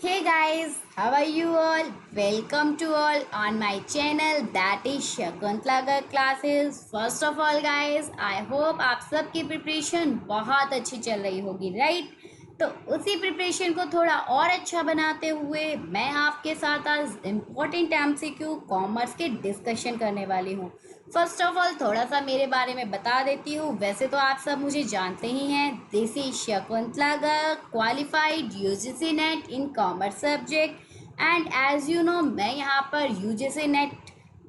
Hey guys, how are you all? Welcome to all on my channel that is Shakuntala classes. First of all guys, I hope आप सबकी preparation बहुत अच्छी चल रही होगी, right? तो उसी प्रिपरेशन को थोड़ा और अच्छा बनाते हुए मैं आपके साथ आज इम्पोर्टेंट एमसीक्यू कॉमर्स के डिस्कशन करने वाली हूँ। फर्स्ट ऑफ ऑल थोड़ा सा मेरे बारे में बता देती हूँ। वैसे तो आप सब मुझे जानते ही हैं, this is Shakuntala Garg, qualified UGC NET in commerce subject and as you know मैं यहाँ पर यूजीसी नेट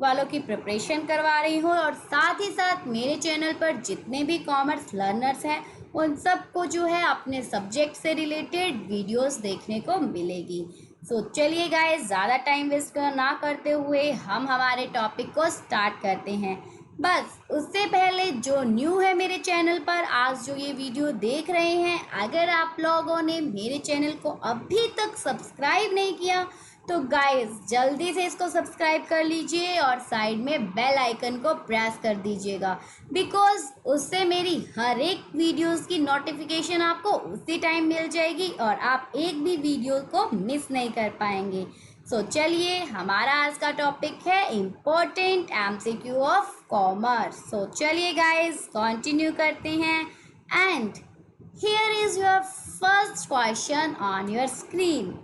वालों की प्रिपरेशन करवा रही हूँ और साथ ही साथ मेरे चैनल पर जितने भी कॉमर्स लर्नर्स हैं उन सबको जो है अपने सब्जेक्ट से रिलेटेड वीडियोस देखने को मिलेगी। सो चलिए गाइस, ज़्यादा टाइम वेस्ट ना करते हुए हम हमारे टॉपिक को स्टार्ट करते हैं। बस उससे पहले जो न्यू है मेरे चैनल पर, आज जो ये वीडियो देख रहे हैं, अगर आप लोगों ने मेरे चैनल को अभी तक सब्सक्राइब नहीं किया तो गाइस जल्दी से इसको सब्सक्राइब कर लीजिए और साइड में बेल आइकन को प्रेस कर दीजिएगा, बिकॉज उससे मेरी हर एक वीडियोस की नोटिफिकेशन आपको उसी टाइम मिल जाएगी और आप एक भी वीडियो को मिस नहीं कर पाएंगे। सो चलिए, हमारा आज का टॉपिक है इम्पोर्टेंट एमसीक्यू ऑफ कॉमर्स। सो चलिए गाइस कंटिन्यू करते हैं and here is your first question on your screen.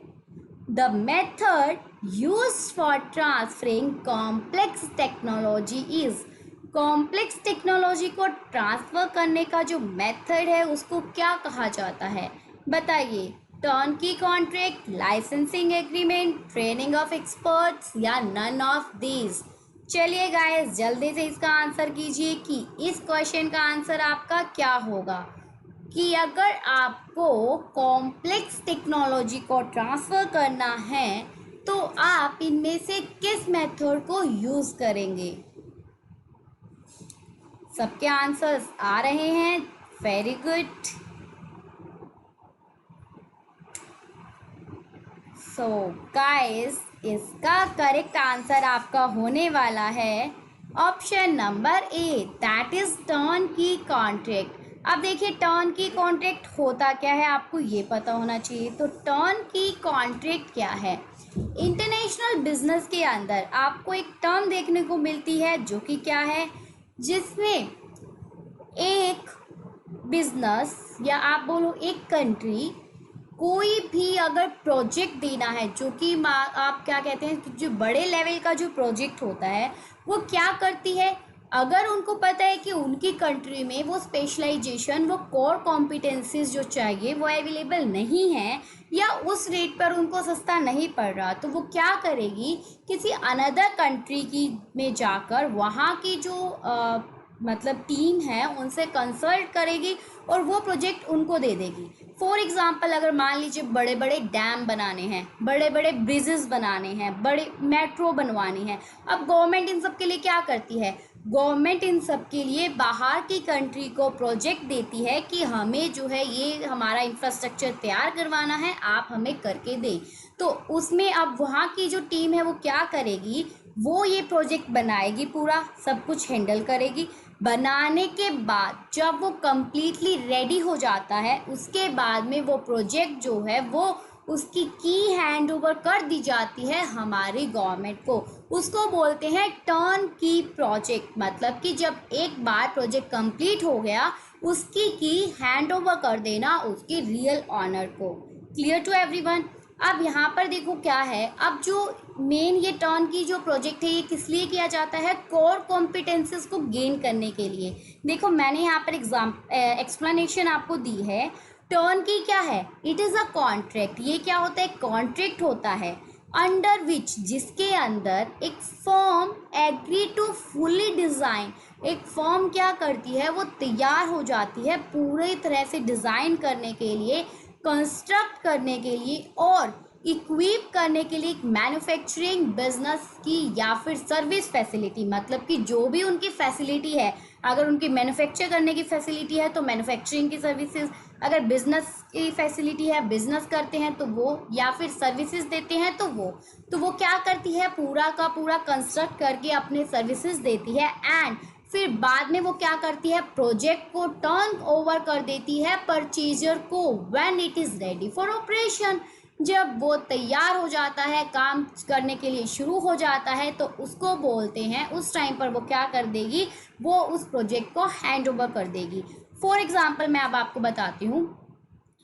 The method used for transferring complex technology is, complex technology को ट्रांसफ़र करने का जो मेथड है उसको क्या कहा जाता है? बताइए। Turnkey contract, licensing agreement, training of experts या नन ऑफ दीज? चलिए गाइस जल्दी से इसका आंसर कीजिए कि इस क्वेश्चन का आंसर आपका क्या होगा। कि अगर आपको कॉम्प्लेक्स टेक्नोलॉजी को ट्रांसफ़र करना है तो आप इनमें से किस मेथड को यूज़ करेंगे? सबके आंसर्स आ रहे हैं, वेरी गुड। सो गाइस, इसका करेक्ट आंसर आपका होने वाला है option number A, that is turnkey contract. अब देखिए, टर्नकी कॉन्ट्रैक्ट होता क्या है आपको ये पता होना चाहिए। तो टर्नकी कॉन्ट्रैक्ट क्या है? इंटरनेशनल बिजनेस के अंदर आपको एक टर्म देखने को मिलती है जो कि क्या है, जिसमें एक बिजनेस या आप बोलो एक कंट्री कोई भी अगर प्रोजेक्ट देना है, जो कि आप क्या कहते हैं कि जो बड़े लेवल का जो प्रोजेक्ट होता है वो क्या करती है, अगर उनको पता है कि उनकी कंट्री में वो स्पेशलाइजेशन, वो कोर कॉम्पिटेंसीज जो चाहिए वो अवेलेबल नहीं है या उस रेट पर उनको सस्ता नहीं पड़ रहा, तो वो क्या करेगी, किसी अनदर कंट्री की में जाकर वहाँ की जो मतलब टीम है उनसे कंसल्ट करेगी और वो प्रोजेक्ट उनको दे देगी। फॉर एग्ज़ाम्पल, अगर मान लीजिए बड़े बड़े डैम बनाने हैं, बड़े बड़े ब्रिजेस बनाने हैं, बड़े मेट्रो बनवानी है, अब गवर्नमेंट इन सब के लिए क्या करती है? गवर्नमेंट इन सब के लिए बाहर की कंट्री को प्रोजेक्ट देती है कि हमें जो है ये हमारा इंफ्रास्ट्रक्चर तैयार करवाना है, आप हमें करके दें। तो उसमें अब वहाँ की जो टीम है वो क्या करेगी, वो ये प्रोजेक्ट बनाएगी, पूरा सब कुछ हैंडल करेगी। बनाने के बाद जब वो कम्प्लीटली रेडी हो जाता है, उसके बाद में वो प्रोजेक्ट जो है वो उसकी की हैंड ओवर कर दी जाती है हमारी गवर्नमेंट को। उसको बोलते हैं टर्न की प्रोजेक्ट। मतलब कि जब एक बार प्रोजेक्ट कंप्लीट हो गया, उसकी की हैंड ओवर कर देना उसके रियल ऑनर को। Clear to everyone? अब यहाँ पर देखो क्या है, अब जो मेन ये टर्न की जो प्रोजेक्ट है ये किस लिए किया जाता है? कोर कॉम्पिटेंसीज को गेन करने के लिए। देखो मैंने यहाँ पर एक्सप्लेनेशन आपको दी है। टर्न की क्या है? It is a contract. ये क्या होता है? कॉन्ट्रैक्ट होता है अंडर विच, जिसके अंदर एक firm agree to fully design, एक फर्म क्या करती है, वो तैयार हो जाती है पूरी तरह से डिज़ाइन करने के लिए, कंस्ट्रक्ट करने के लिए और इक्विप करने के लिए एक मैन्युफैक्चरिंग बिजनेस की या फिर सर्विस फैसिलिटी। मतलब कि जो भी उनकी फैसिलिटी है, अगर उनकी मैन्युफैक्चर करने की फैसिलिटी है तो मैन्युफैक्चरिंग की सर्विसेज, अगर बिजनेस की फैसिलिटी है, बिजनेस करते हैं तो वो, या फिर सर्विसेज देते हैं तो वो क्या करती है, पूरा का पूरा कंस्ट्रक्ट करके अपने सर्विसेज देती है एंड फिर बाद में वो क्या करती है, प्रोजेक्ट को टर्न ओवर कर देती है परचेजर को when it is ready for operation. जब वो तैयार हो जाता है, काम करने के लिए शुरू हो जाता है, तो उसको बोलते हैं, उस टाइम पर वो क्या कर देगी, वो उस प्रोजेक्ट को हैंड ओवर कर देगी। फॉर एग्जाम्पल मैं अब आपको बताती हूँ,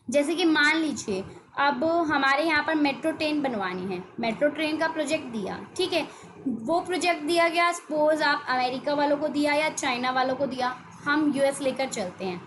जैसे कि मान लीजिए अब हमारे यहाँ पर मेट्रो ट्रेन बनवानी है, मेट्रो ट्रेन का प्रोजेक्ट दिया, ठीक है, वो प्रोजेक्ट दिया गया, सपोज आप अमेरिका वालों को दिया या चाइना वालों को दिया, हम यूएस लेकर चलते हैं।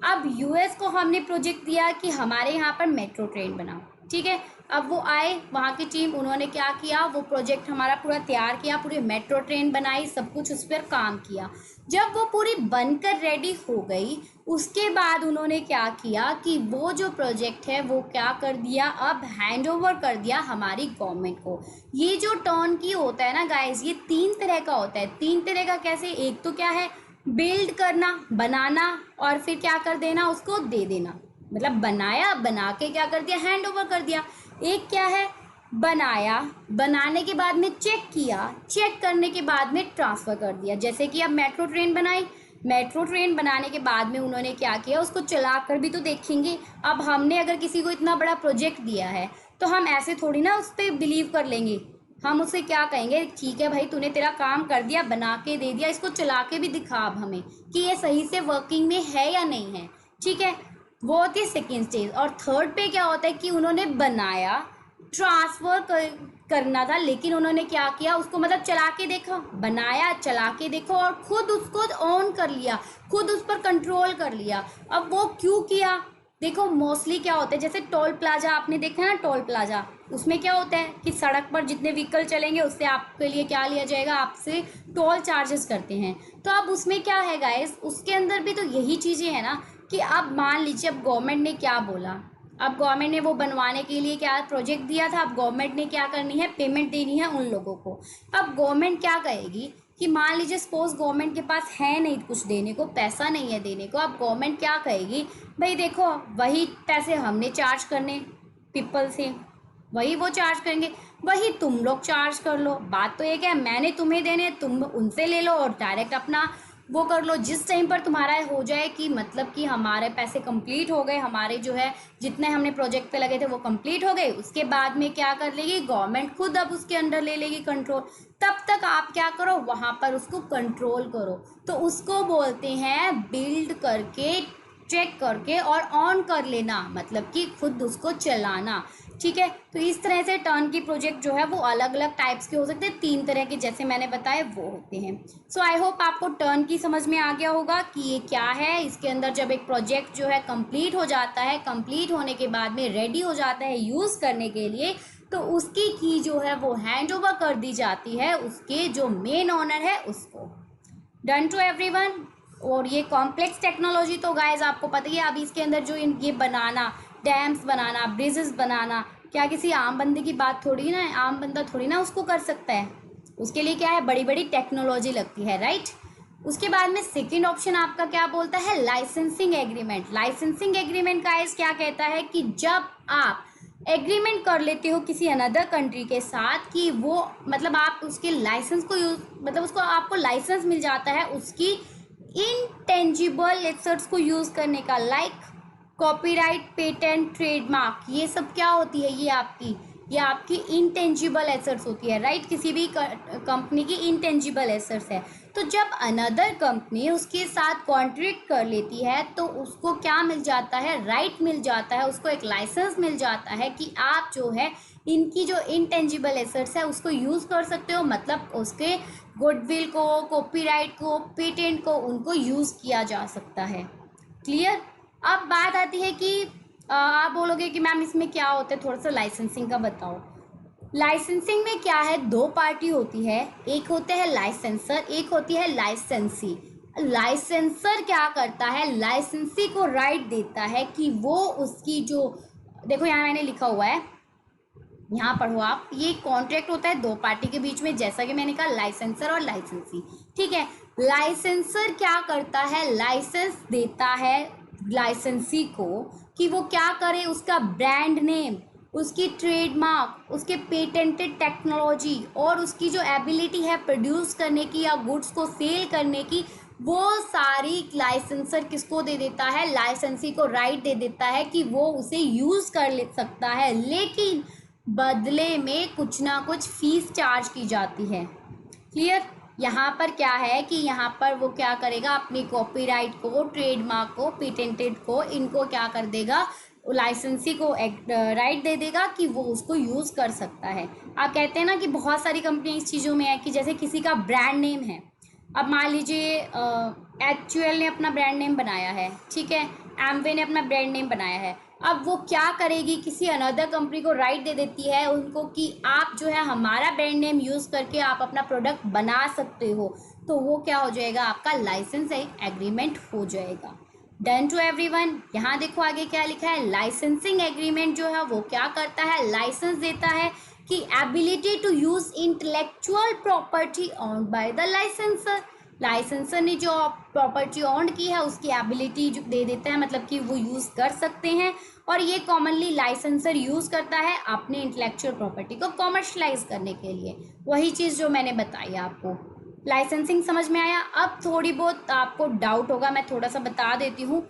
अब यूएस को हमने प्रोजेक्ट दिया कि हमारे यहाँ पर मेट्रो ट्रेन बनाओ, ठीक है। अब वो आए, वहाँ की टीम, उन्होंने क्या किया, वो प्रोजेक्ट हमारा पूरा तैयार किया, पूरी मेट्रो ट्रेन बनाई, सब कुछ उस पर काम किया। जब वो पूरी बनकर रेडी हो गई, उसके बाद उन्होंने क्या किया कि वो जो प्रोजेक्ट है वो क्या कर दिया, अब हैंड ओवर कर दिया हमारी गवर्नमेंट को। ये जो टर्न की होता है ना गाइस, ये 3 तरह का होता है। 3 तरह का कैसे, एक तो क्या है, बिल्ड करना, बनाना, और फिर क्या कर देना, उसको दे देना, मतलब बनाया, बना के क्या कर दिया, हैंड ओवर कर दिया। एक क्या है, बनाया, बनाने के बाद में चेक किया, चेक करने के बाद में ट्रांसफ़र कर दिया। जैसे कि अब मेट्रो ट्रेन बनाई, मेट्रो ट्रेन बनाने के बाद में उन्होंने क्या किया, उसको चला कर भी तो देखेंगे। अब हमने अगर किसी को इतना बड़ा प्रोजेक्ट दिया है, तो हम ऐसे थोड़ी ना उस पर बिलीव कर लेंगे। हम उससे क्या कहेंगे, ठीक है भाई, तूने तेरा काम कर दिया, बना के दे दिया, इसको चला के भी दिखा अब हमें कि ये सही से वर्किंग में है या नहीं है, ठीक है। वो होती है सेकेंड स्टेज। और थर्ड पे क्या होता है कि उन्होंने बनाया, ट्रांसफ़र करना था, लेकिन उन्होंने क्या किया, उसको मतलब चला के देखा, बनाया, चला के देखो, और खुद उसको ऑन कर लिया, खुद उस पर कंट्रोल कर लिया। अब वो क्यों किया, देखो मोस्टली क्या होता है, जैसे टोल प्लाजा आपने देखा ना, टोल प्लाजा, उसमें क्या होता है कि सड़क पर जितने व्हीकल चलेंगे उससे आपके लिए क्या लिया जाएगा, आपसे टोल चार्जेस करते हैं। तो अब उसमें क्या है गाइस, उसके अंदर भी तो यही चीज़ें हैं ना, कि अब मान लीजिए अब गवर्नमेंट ने क्या बोला, अब गवर्नमेंट ने वो बनवाने के लिए क्या प्रोजेक्ट दिया था, अब गवर्नमेंट ने क्या करनी है, पेमेंट देनी है उन लोगों को। अब गवर्नमेंट क्या कहेगी कि मान लीजिए सपोज गवर्नमेंट के पास है नहीं कुछ देने को, पैसा नहीं है देने को, अब गवर्नमेंट क्या कहेगी, भाई देखो वही पैसे हमने चार्ज करने पीपल से, वही वो चार्ज करेंगे, वही तुम लोग चार्ज कर लो। बात तो ये क्या है, मैंने तुम्हें देने, तुम उनसे ले लो और डायरेक्ट अपना वो कर लो। जिस टाइम पर तुम्हारा हो जाए कि मतलब कि हमारे पैसे कंप्लीट हो गए, हमारे जो है जितने हमने प्रोजेक्ट पे लगे थे वो कंप्लीट हो गए, उसके बाद में क्या कर लेगी गवर्नमेंट, खुद अब उसके अंडर ले लेगी कंट्रोल। तब तक आप क्या करो, वहाँ पर उसको कंट्रोल करो। तो उसको बोलते हैं बिल्ड करके, चेक करके और ऑन कर लेना, मतलब कि खुद उसको चलाना, ठीक है। तो इस तरह से टर्न की प्रोजेक्ट जो है वो अलग अलग टाइप्स के हो सकते हैं, 3 तरह के जैसे मैंने बताए वो होते हैं। सो आई होप आपको टर्न की समझ में आ गया होगा कि ये क्या है। इसके अंदर जब एक प्रोजेक्ट जो है कंप्लीट हो जाता है, कंप्लीट होने के बाद में रेडी हो जाता है यूज़ करने के लिए, तो उसकी की जो है वो हैंड ओवर कर दी जाती है उसके जो मेन ओनर है उसको। Done to everyone. और ये कॉम्प्लेक्स टेक्नोलॉजी तो गाइज आपको पता ही है, अभी इसके अंदर जो ये बनाना, डैम्स बनाना, ब्रिजेस बनाना, क्या किसी आम बंदे की बात थोड़ी ना है, आम बंदा थोड़ी ना उसको कर सकता है। उसके लिए क्या है, बड़ी बड़ी टेक्नोलॉजी लगती है, राइट। उसके बाद में सेकंड ऑप्शन आपका क्या बोलता है, licensing agreement. Licensing agreement guys क्या कहता है कि जब आप एग्रीमेंट कर लेते हो किसी अनदर कंट्री के साथ कि वो मतलब आप उसके लाइसेंस को यूज, मतलब उसको आपको लाइसेंस मिल जाता है उसकी इनटेंजिबल एसेट्स को यूज करने का, लाइक कॉपीराइट, पेटेंट, ट्रेडमार्क, ये सब क्या होती है, ये आपकी इनटेंजिबल एसेट्स होती है, राइट। किसी भी कंपनी की इनटेंजिबल एसेट्स है। तो जब अनदर कंपनी उसके साथ कॉन्ट्रैक्ट कर लेती है तो उसको क्या मिल जाता है, राइट मिल जाता है, उसको एक लाइसेंस मिल जाता है कि आप जो है इनकी जो इनटेंजिबल एसेट्स है उसको यूज़ कर सकते हो, मतलब उसके गुडविल को, कॉपीराइट को, पेटेंट को, उनको यूज़ किया जा सकता है। क्लियर। अब बात आती है कि आप बोलोगे कि मैम इसमें क्या होता है, थोड़ा सा लाइसेंसिंग का बताओ। लाइसेंसिंग में क्या है, 2 पार्टी होती है, एक होते हैं लाइसेंसर, एक होती है लाइसेंसी। लाइसेंसर क्या करता है, लाइसेंसी को राइट देता है कि वो उसकी जो, देखो यहाँ मैंने लिखा हुआ है, यहाँ पढ़ो आप, ये कॉन्ट्रैक्ट होता है 2 पार्टी के बीच में, जैसा कि मैंने कहा लाइसेंसर और लाइसेंसी, ठीक है। लाइसेंसर क्या करता है, लाइसेंस देता है लाइसेंसी को कि वो क्या करे, उसका ब्रांड नेम, उसकी ट्रेडमार्क, उसके पेटेंटेड टेक्नोलॉजी और उसकी जो एबिलिटी है प्रोड्यूस करने की या गुड्स को सेल करने की, वो सारी लाइसेंसर किसको दे देता है, लाइसेंसी को राइट दे देता है कि वो उसे यूज़ कर ले सकता है, लेकिन बदले में कुछ ना कुछ फीस चार्ज की जाती है। क्लियर। यहाँ पर क्या है कि यहाँ पर वो क्या करेगा, अपनी कॉपीराइट को, ट्रेडमार्क को, पेटेंटेड को, इनको क्या कर देगा, लाइसेंसी को राइट दे देगा कि वो उसको यूज़ कर सकता है। आप कहते हैं ना कि बहुत सारी कंपनी इस चीज़ों में है कि जैसे किसी का ब्रांड नेम है, अब मान लीजिए HUL ने अपना ब्रांड नेम बनाया है, ठीक है, एमवे ने अपना ब्रांड नेम बनाया है, अब वो क्या करेगी, किसी अनदर कंपनी को राइट दे देती है उनको कि आप जो है हमारा ब्रांड नेम यूज़ करके आप अपना प्रोडक्ट बना सकते हो, तो वो क्या हो जाएगा, आपका लाइसेंस एग्रीमेंट हो जाएगा। Done to everyone. यहाँ देखो आगे क्या लिखा है, लाइसेंसिंग एग्रीमेंट जो है वो क्या करता है, लाइसेंस देता है कि ability to use intellectual property owned by the licensor. Licensor ने जो प्रॉपर्टी ऑन की है उसकी एबिलिटी जो दे देता है, मतलब कि वो यूज़ कर सकते हैं, और ये कॉमनली लाइसेंसर यूज़ करता है अपने इंटेलेक्चुअल प्रॉपर्टी को कॉमर्शलाइज करने के लिए। वही चीज़ जो मैंने बताई आपको। लाइसेंसिंग समझ में आया। अब थोड़ी बहुत आपको डाउट होगा, मैं थोड़ा सा बता देती हूँ।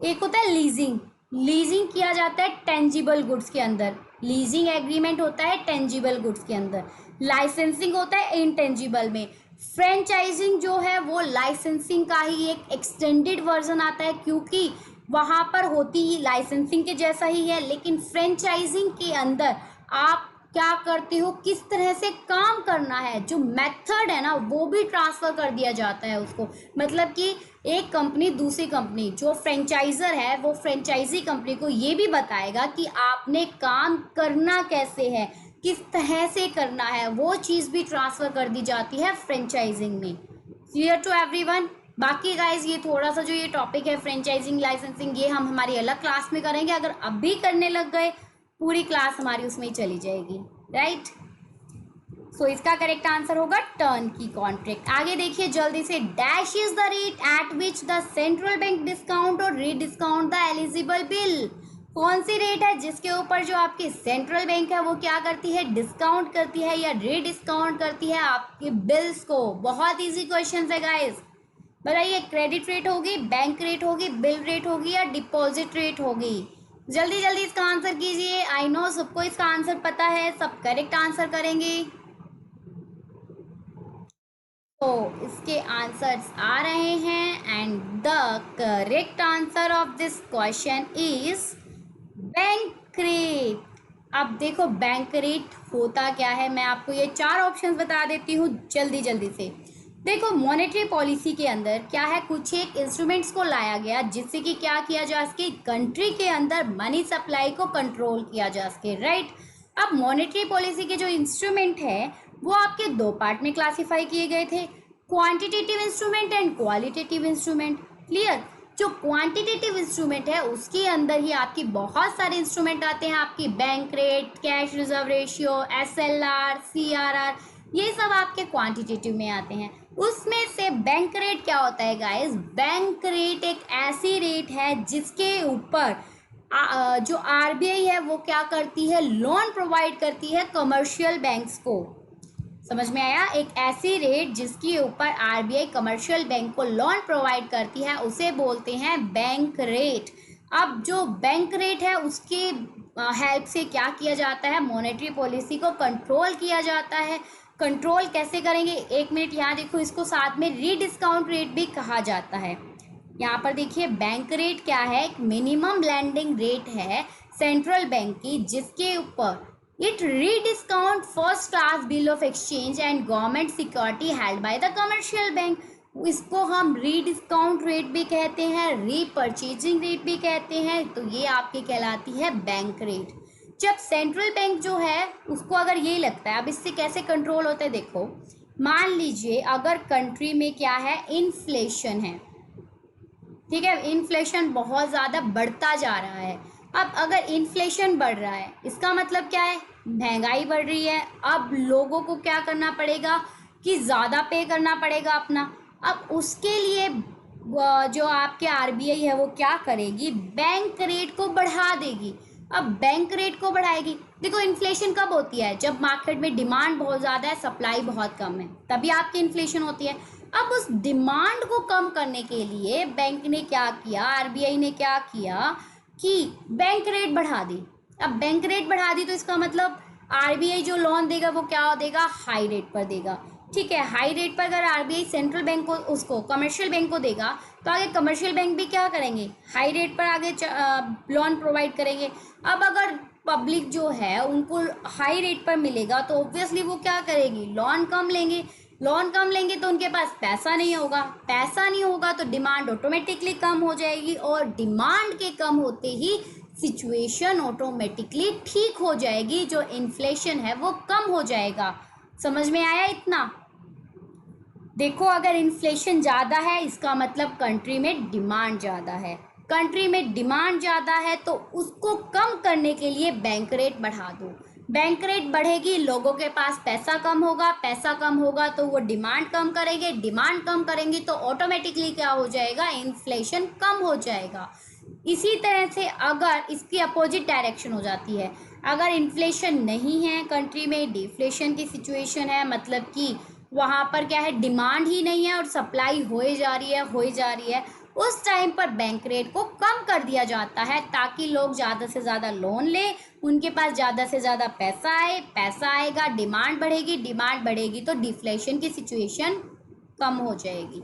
एक होता है लीजिंग। लीजिंग किया जाता है टेंजिबल गुड्स के अंदर, लीजिंग एग्रीमेंट होता है टेंजिबल गुड्स के अंदर। लाइसेंसिंग होता है इनटेंजिबल में। फ्रेंचाइजिंग जो है वो लाइसेंसिंग का ही एक एक्सटेंडेड वर्जन आता है, क्योंकि वहाँ पर होती ही लाइसेंसिंग के जैसा ही है, लेकिन फ्रेंचाइजिंग के अंदर आप क्या करते हो, किस तरह से काम करना है, जो मेथड है ना वो भी ट्रांसफ़र कर दिया जाता है उसको। मतलब कि एक कंपनी दूसरी कंपनी, जो फ्रेंचाइजर है वो फ्रेंचाइजी कंपनी को ये भी बताएगा कि आपने काम करना कैसे है, किस तरह से करना है, वो चीज़ भी ट्रांसफ़र कर दी जाती है फ्रेंचाइजिंग में। Clear to everyone. बाकी गाइज ये थोड़ा सा जो ये टॉपिक है फ्रेंचाइजिंग लाइसेंसिंग, ये हम हमारी अलग क्लास में करेंगे। अगर अब भी करने लग गए पूरी क्लास हमारी उसमें ही चली जाएगी, राइट। सो इसका करेक्ट आंसर होगा टर्न की कॉन्ट्रैक्ट। आगे देखिए जल्दी से, dash is the rate at which the central bank discount और रीडिस्काउंट द एलिजिबल बिल। कौन सी रेट है जिसके ऊपर जो आपकी सेंट्रल बैंक है वो क्या करती है, डिस्काउंट करती है या रीडिस्काउंट करती है आपके बिल्स को। बहुत इजी क्वेश्चन है गाइस। बताइए, क्रेडिट रेट होगी, बैंक रेट होगी, बिल रेट होगी या डिपॉजिट रेट होगी। जल्दी जल्दी इसका आंसर कीजिए। आई नो सबको इसका आंसर पता है, सब करेक्ट आंसर करेंगे। तो इसके आंसर्स आ रहे हैं and the correct answer of this question is bank rate. अब देखो बैंक रेट होता क्या है, मैं आपको ये 4 ऑप्शंस बता देती हूँ जल्दी जल्दी से। देखो मॉनेटरी पॉलिसी के अंदर क्या है, कुछ एक इंस्ट्रूमेंट्स को लाया गया जिससे कि क्या किया जा सके, कंट्री के अंदर मनी सप्लाई को कंट्रोल किया जा सके, राइट। अब मॉनेटरी पॉलिसी के जो इंस्ट्रूमेंट है वो आपके 2 पार्ट में क्लासिफाई किए गए थे, quantitative instrument and qualitative instrument. Clear. जो क्वांटिटेटिव इंस्ट्रूमेंट है उसके अंदर ही आपकी बहुत सारे इंस्ट्रूमेंट आते हैं, आपकी bank rate, cash reserve ratio, SLR, CRR, ये सब आपके क्वांटिटेटिव में आते हैं। उसमें से बैंक रेट क्या होता है गाइस, बैंक रेट एक ऐसी रेट है जिसके ऊपर जो RBI है वो क्या करती है, लोन प्रोवाइड करती है कमर्शियल बैंक्स को। समझ में आया, एक ऐसी रेट जिसके ऊपर RBI कमर्शियल बैंक को लोन प्रोवाइड करती है उसे बोलते हैं बैंक रेट। अब जो बैंक रेट है उसके हेल्प से क्या किया जाता है, मॉनेटरी पॉलिसी को कंट्रोल किया जाता है। कंट्रोल कैसे करेंगे, एक मिनट यहाँ देखो, इसको साथ में रीडिस्काउंट रेट भी कहा जाता है। यहाँ पर देखिए बैंक रेट क्या है, एक मिनिमम लैंडिंग रेट है सेंट्रल बैंक की, जिसके ऊपर it rediscount first class bill of exchange and government security held by the commercial bank. इसको हम रीडिस्काउंट रेट भी कहते हैं, रीपर्चेजिंग रेट भी कहते हैं। तो ये आपकी कहलाती है बैंक रेट। जब सेंट्रल बैंक जो है उसको अगर ये लगता है, अब इससे कैसे कंट्रोल होता है देखो, मान लीजिए अगर कंट्री में क्या है, इन्फ्लेशन है, ठीक है, इन्फ्लेशन बहुत ज़्यादा बढ़ता जा रहा है। अब अगर इन्फ्लेशन बढ़ रहा है इसका मतलब क्या है, महंगाई बढ़ रही है। अब लोगों को क्या करना पड़ेगा कि ज़्यादा पे करना पड़ेगा अपना। अब उसके लिए जो आपके RBI है वो क्या करेगी, बैंक रेट को बढ़ा देगी। अब बैंक रेट को बढ़ाएगी, देखो इन्फ्लेशन कब होती है, जब मार्केट में डिमांड बहुत ज़्यादा है, सप्लाई बहुत कम है, तभी आपकी इन्फ्लेशन होती है। अब उस डिमांड को कम करने के लिए बैंक ने क्या किया, आरबीआई ने क्या किया कि बैंक रेट बढ़ा दी। अब बैंक रेट बढ़ा दी तो इसका मतलब आरबीआई जो लोन देगा वो क्या देगा, हाई रेट पर देगा। ठीक है, हाई रेट पर अगर आरबीआई सेंट्रल बैंक को उसको कमर्शियल बैंक को देगा तो आगे कमर्शियल बैंक भी क्या करेंगे, हाई रेट पर आगे लोन प्रोवाइड करेंगे। अब अगर पब्लिक जो है उनको हाई रेट पर मिलेगा तो ऑब्वियसली वो क्या करेगी, लोन कम लेंगे। लोन कम लेंगे तो उनके पास पैसा नहीं होगा, पैसा नहीं होगा तो डिमांड ऑटोमेटिकली कम हो जाएगी, और डिमांड के कम होते ही सिचुएशन ऑटोमेटिकली ठीक हो जाएगी, जो इन्फ्लेशन है वो कम हो जाएगा। समझ में आया इतना? देखो, अगर इन्फ्लेशन ज़्यादा है इसका मतलब कंट्री में डिमांड ज़्यादा है, कंट्री में डिमांड ज़्यादा है तो उसको कम करने के लिए बैंक रेट बढ़ा दो। बैंक रेट बढ़ेगी, लोगों के पास पैसा कम होगा, पैसा कम होगा तो वो डिमांड कम करेंगे, डिमांड कम करेंगी तो ऑटोमेटिकली क्या हो जाएगा, इन्फ्लेशन कम हो जाएगा। इसी तरह से अगर इसकी अपोजिट डायरेक्शन हो जाती है, अगर इन्फ्लेशन नहीं है कंट्री में, डिफ्लेशन की सिचुएशन है, मतलब कि वहाँ पर क्या है, डिमांड ही नहीं है और सप्लाई होए जा रही है होए जा रही है, उस टाइम पर बैंक रेट को कम कर दिया जाता है ताकि लोग ज़्यादा से ज़्यादा लोन लें, उनके पास ज़्यादा से ज़्यादा पैसा आए, पैसा आएगा, डिमांड बढ़ेगी, डिमांड बढ़ेगी तो डिफ्लेशन की सिचुएशन कम हो जाएगी।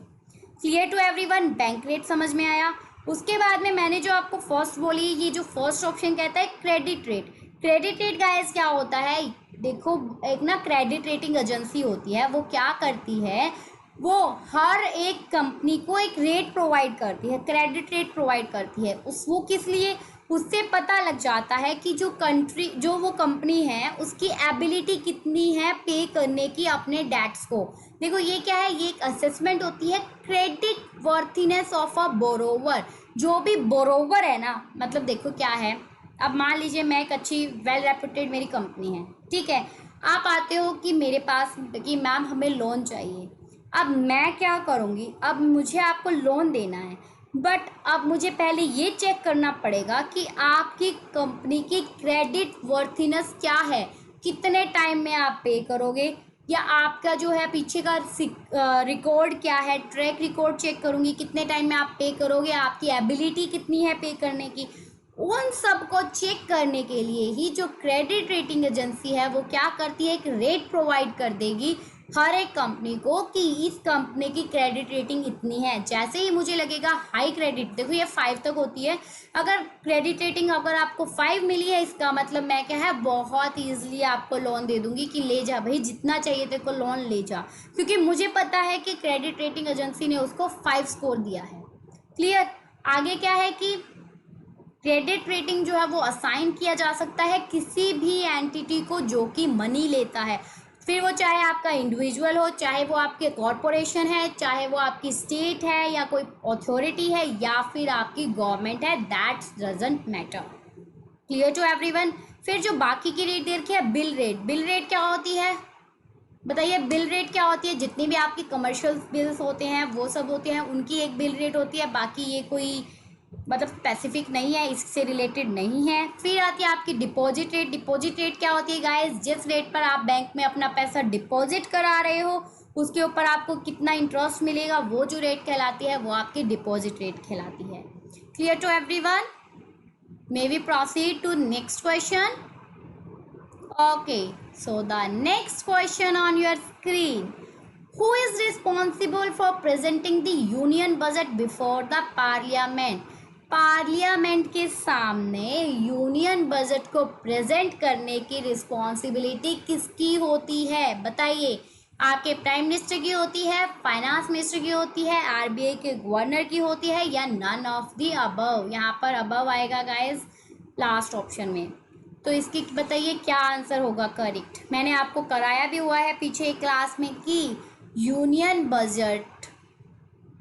क्लियर टू एवरीवन? बैंक रेट समझ में आया? उसके बाद में मैंने जो आपको फर्स्ट बोली, ये जो फर्स्ट ऑप्शन कहता है credit rate. Credit rate guys क्या होता है, देखो एक ना क्रेडिट रेटिंग एजेंसी होती है, वो क्या करती है, वो हर एक कंपनी को एक रेट प्रोवाइड करती है, क्रेडिट रेट प्रोवाइड करती है। वो किस लिए, उससे पता लग जाता है कि जो वो कंपनी है उसकी एबिलिटी कितनी है पे करने की अपने डेट्स को। देखो ये क्या है, ये एक असेसमेंट होती है credit worthiness of a borrower. जो भी बोरोवर है ना, मतलब देखो क्या है, अब मान लीजिए मैं एक अच्छी वेल रेप्यूटेड मेरी कंपनी है, ठीक है, आप आते हो कि मेरे पास कि मैम हमें लोन चाहिए। अब मैं क्या करूँगी, अब मुझे आपको लोन देना है, बट अब मुझे पहले ये चेक करना पड़ेगा कि आपकी कंपनी की क्रेडिट वर्थीनेस क्या है, कितने टाइम में आप पे करोगे, या आपका जो है पीछे का रिकॉर्ड क्या है, ट्रैक रिकॉर्ड चेक करूँगी कितने टाइम में आप पे करोगे, आपकी एबिलिटी कितनी है पे करने की। उन सब को चेक करने के लिए ही जो क्रेडिट रेटिंग एजेंसी है वो क्या करती है, एक रेट प्रोवाइड कर देगी हर एक कंपनी को कि इस कंपनी की क्रेडिट रेटिंग इतनी है। जैसे ही मुझे लगेगा हाई क्रेडिट, देखो ये 5 तक होती है, अगर क्रेडिट रेटिंग अगर आपको 5 मिली है इसका मतलब मैं क्या है, बहुत ईजिली आपको लोन दे दूंगी कि ले जा भाई, जितना चाहिए तेरे को लोन ले जा, क्योंकि मुझे पता है कि क्रेडिट रेटिंग एजेंसी ने उसको 5 स्कोर दिया है। क्लियर? आगे क्या है कि क्रेडिट रेटिंग जो है वो असाइन किया जा सकता है किसी भी एंटिटी को जो कि मनी लेता है, फिर वो चाहे आपका इंडिविजुअल हो, चाहे वो आपके कॉरपोरेशन है, चाहे वो आपकी स्टेट है या कोई अथॉरिटी है या फिर आपकी गवर्नमेंट है, that's doesn't matter. Clear to everyone? फिर जो बाकी की रेट दे रखी है, बिल रेट। बिल रेट क्या होती है बताइए, बिल रेट क्या होती है? जितनी भी आपकी कमर्शियल बिल्स होते हैं वो सब होते हैं, उनकी एक बिल रेट होती है, बाकी ये कोई मतलब स्पेसिफिक नहीं है, इससे रिलेटेड नहीं है। फिर आती है आपकी डिपॉजिट रेट। डिपॉजिट रेट क्या होती है गाइस, जिस रेट पर आप बैंक में अपना पैसा डिपॉजिट करा रहे हो उसके ऊपर आपको कितना इंटरेस्ट मिलेगा, वो जो रेट कहलाती है वो आपकी डिपॉजिट रेट कहलाती है। Clear to everyone? May we proceed to next question? Okay, so the next question on your screen. Who is responsible for presenting the union budget before the parliament? Parliament के सामने union budget को present करने की responsibility किसकी होती है बताइए? आपके प्राइम मिनिस्टर की होती है, फाइनेंस मिनिस्टर की होती है, आरबीआई के गवर्नर की होती है, या नन ऑफ द अबव? यहाँ पर अबव आएगा गाइस लास्ट ऑप्शन में। तो इसकी बताइए क्या आंसर होगा करेक्ट? मैंने आपको कराया भी हुआ है पीछे एक क्लास में कि यूनियन बजट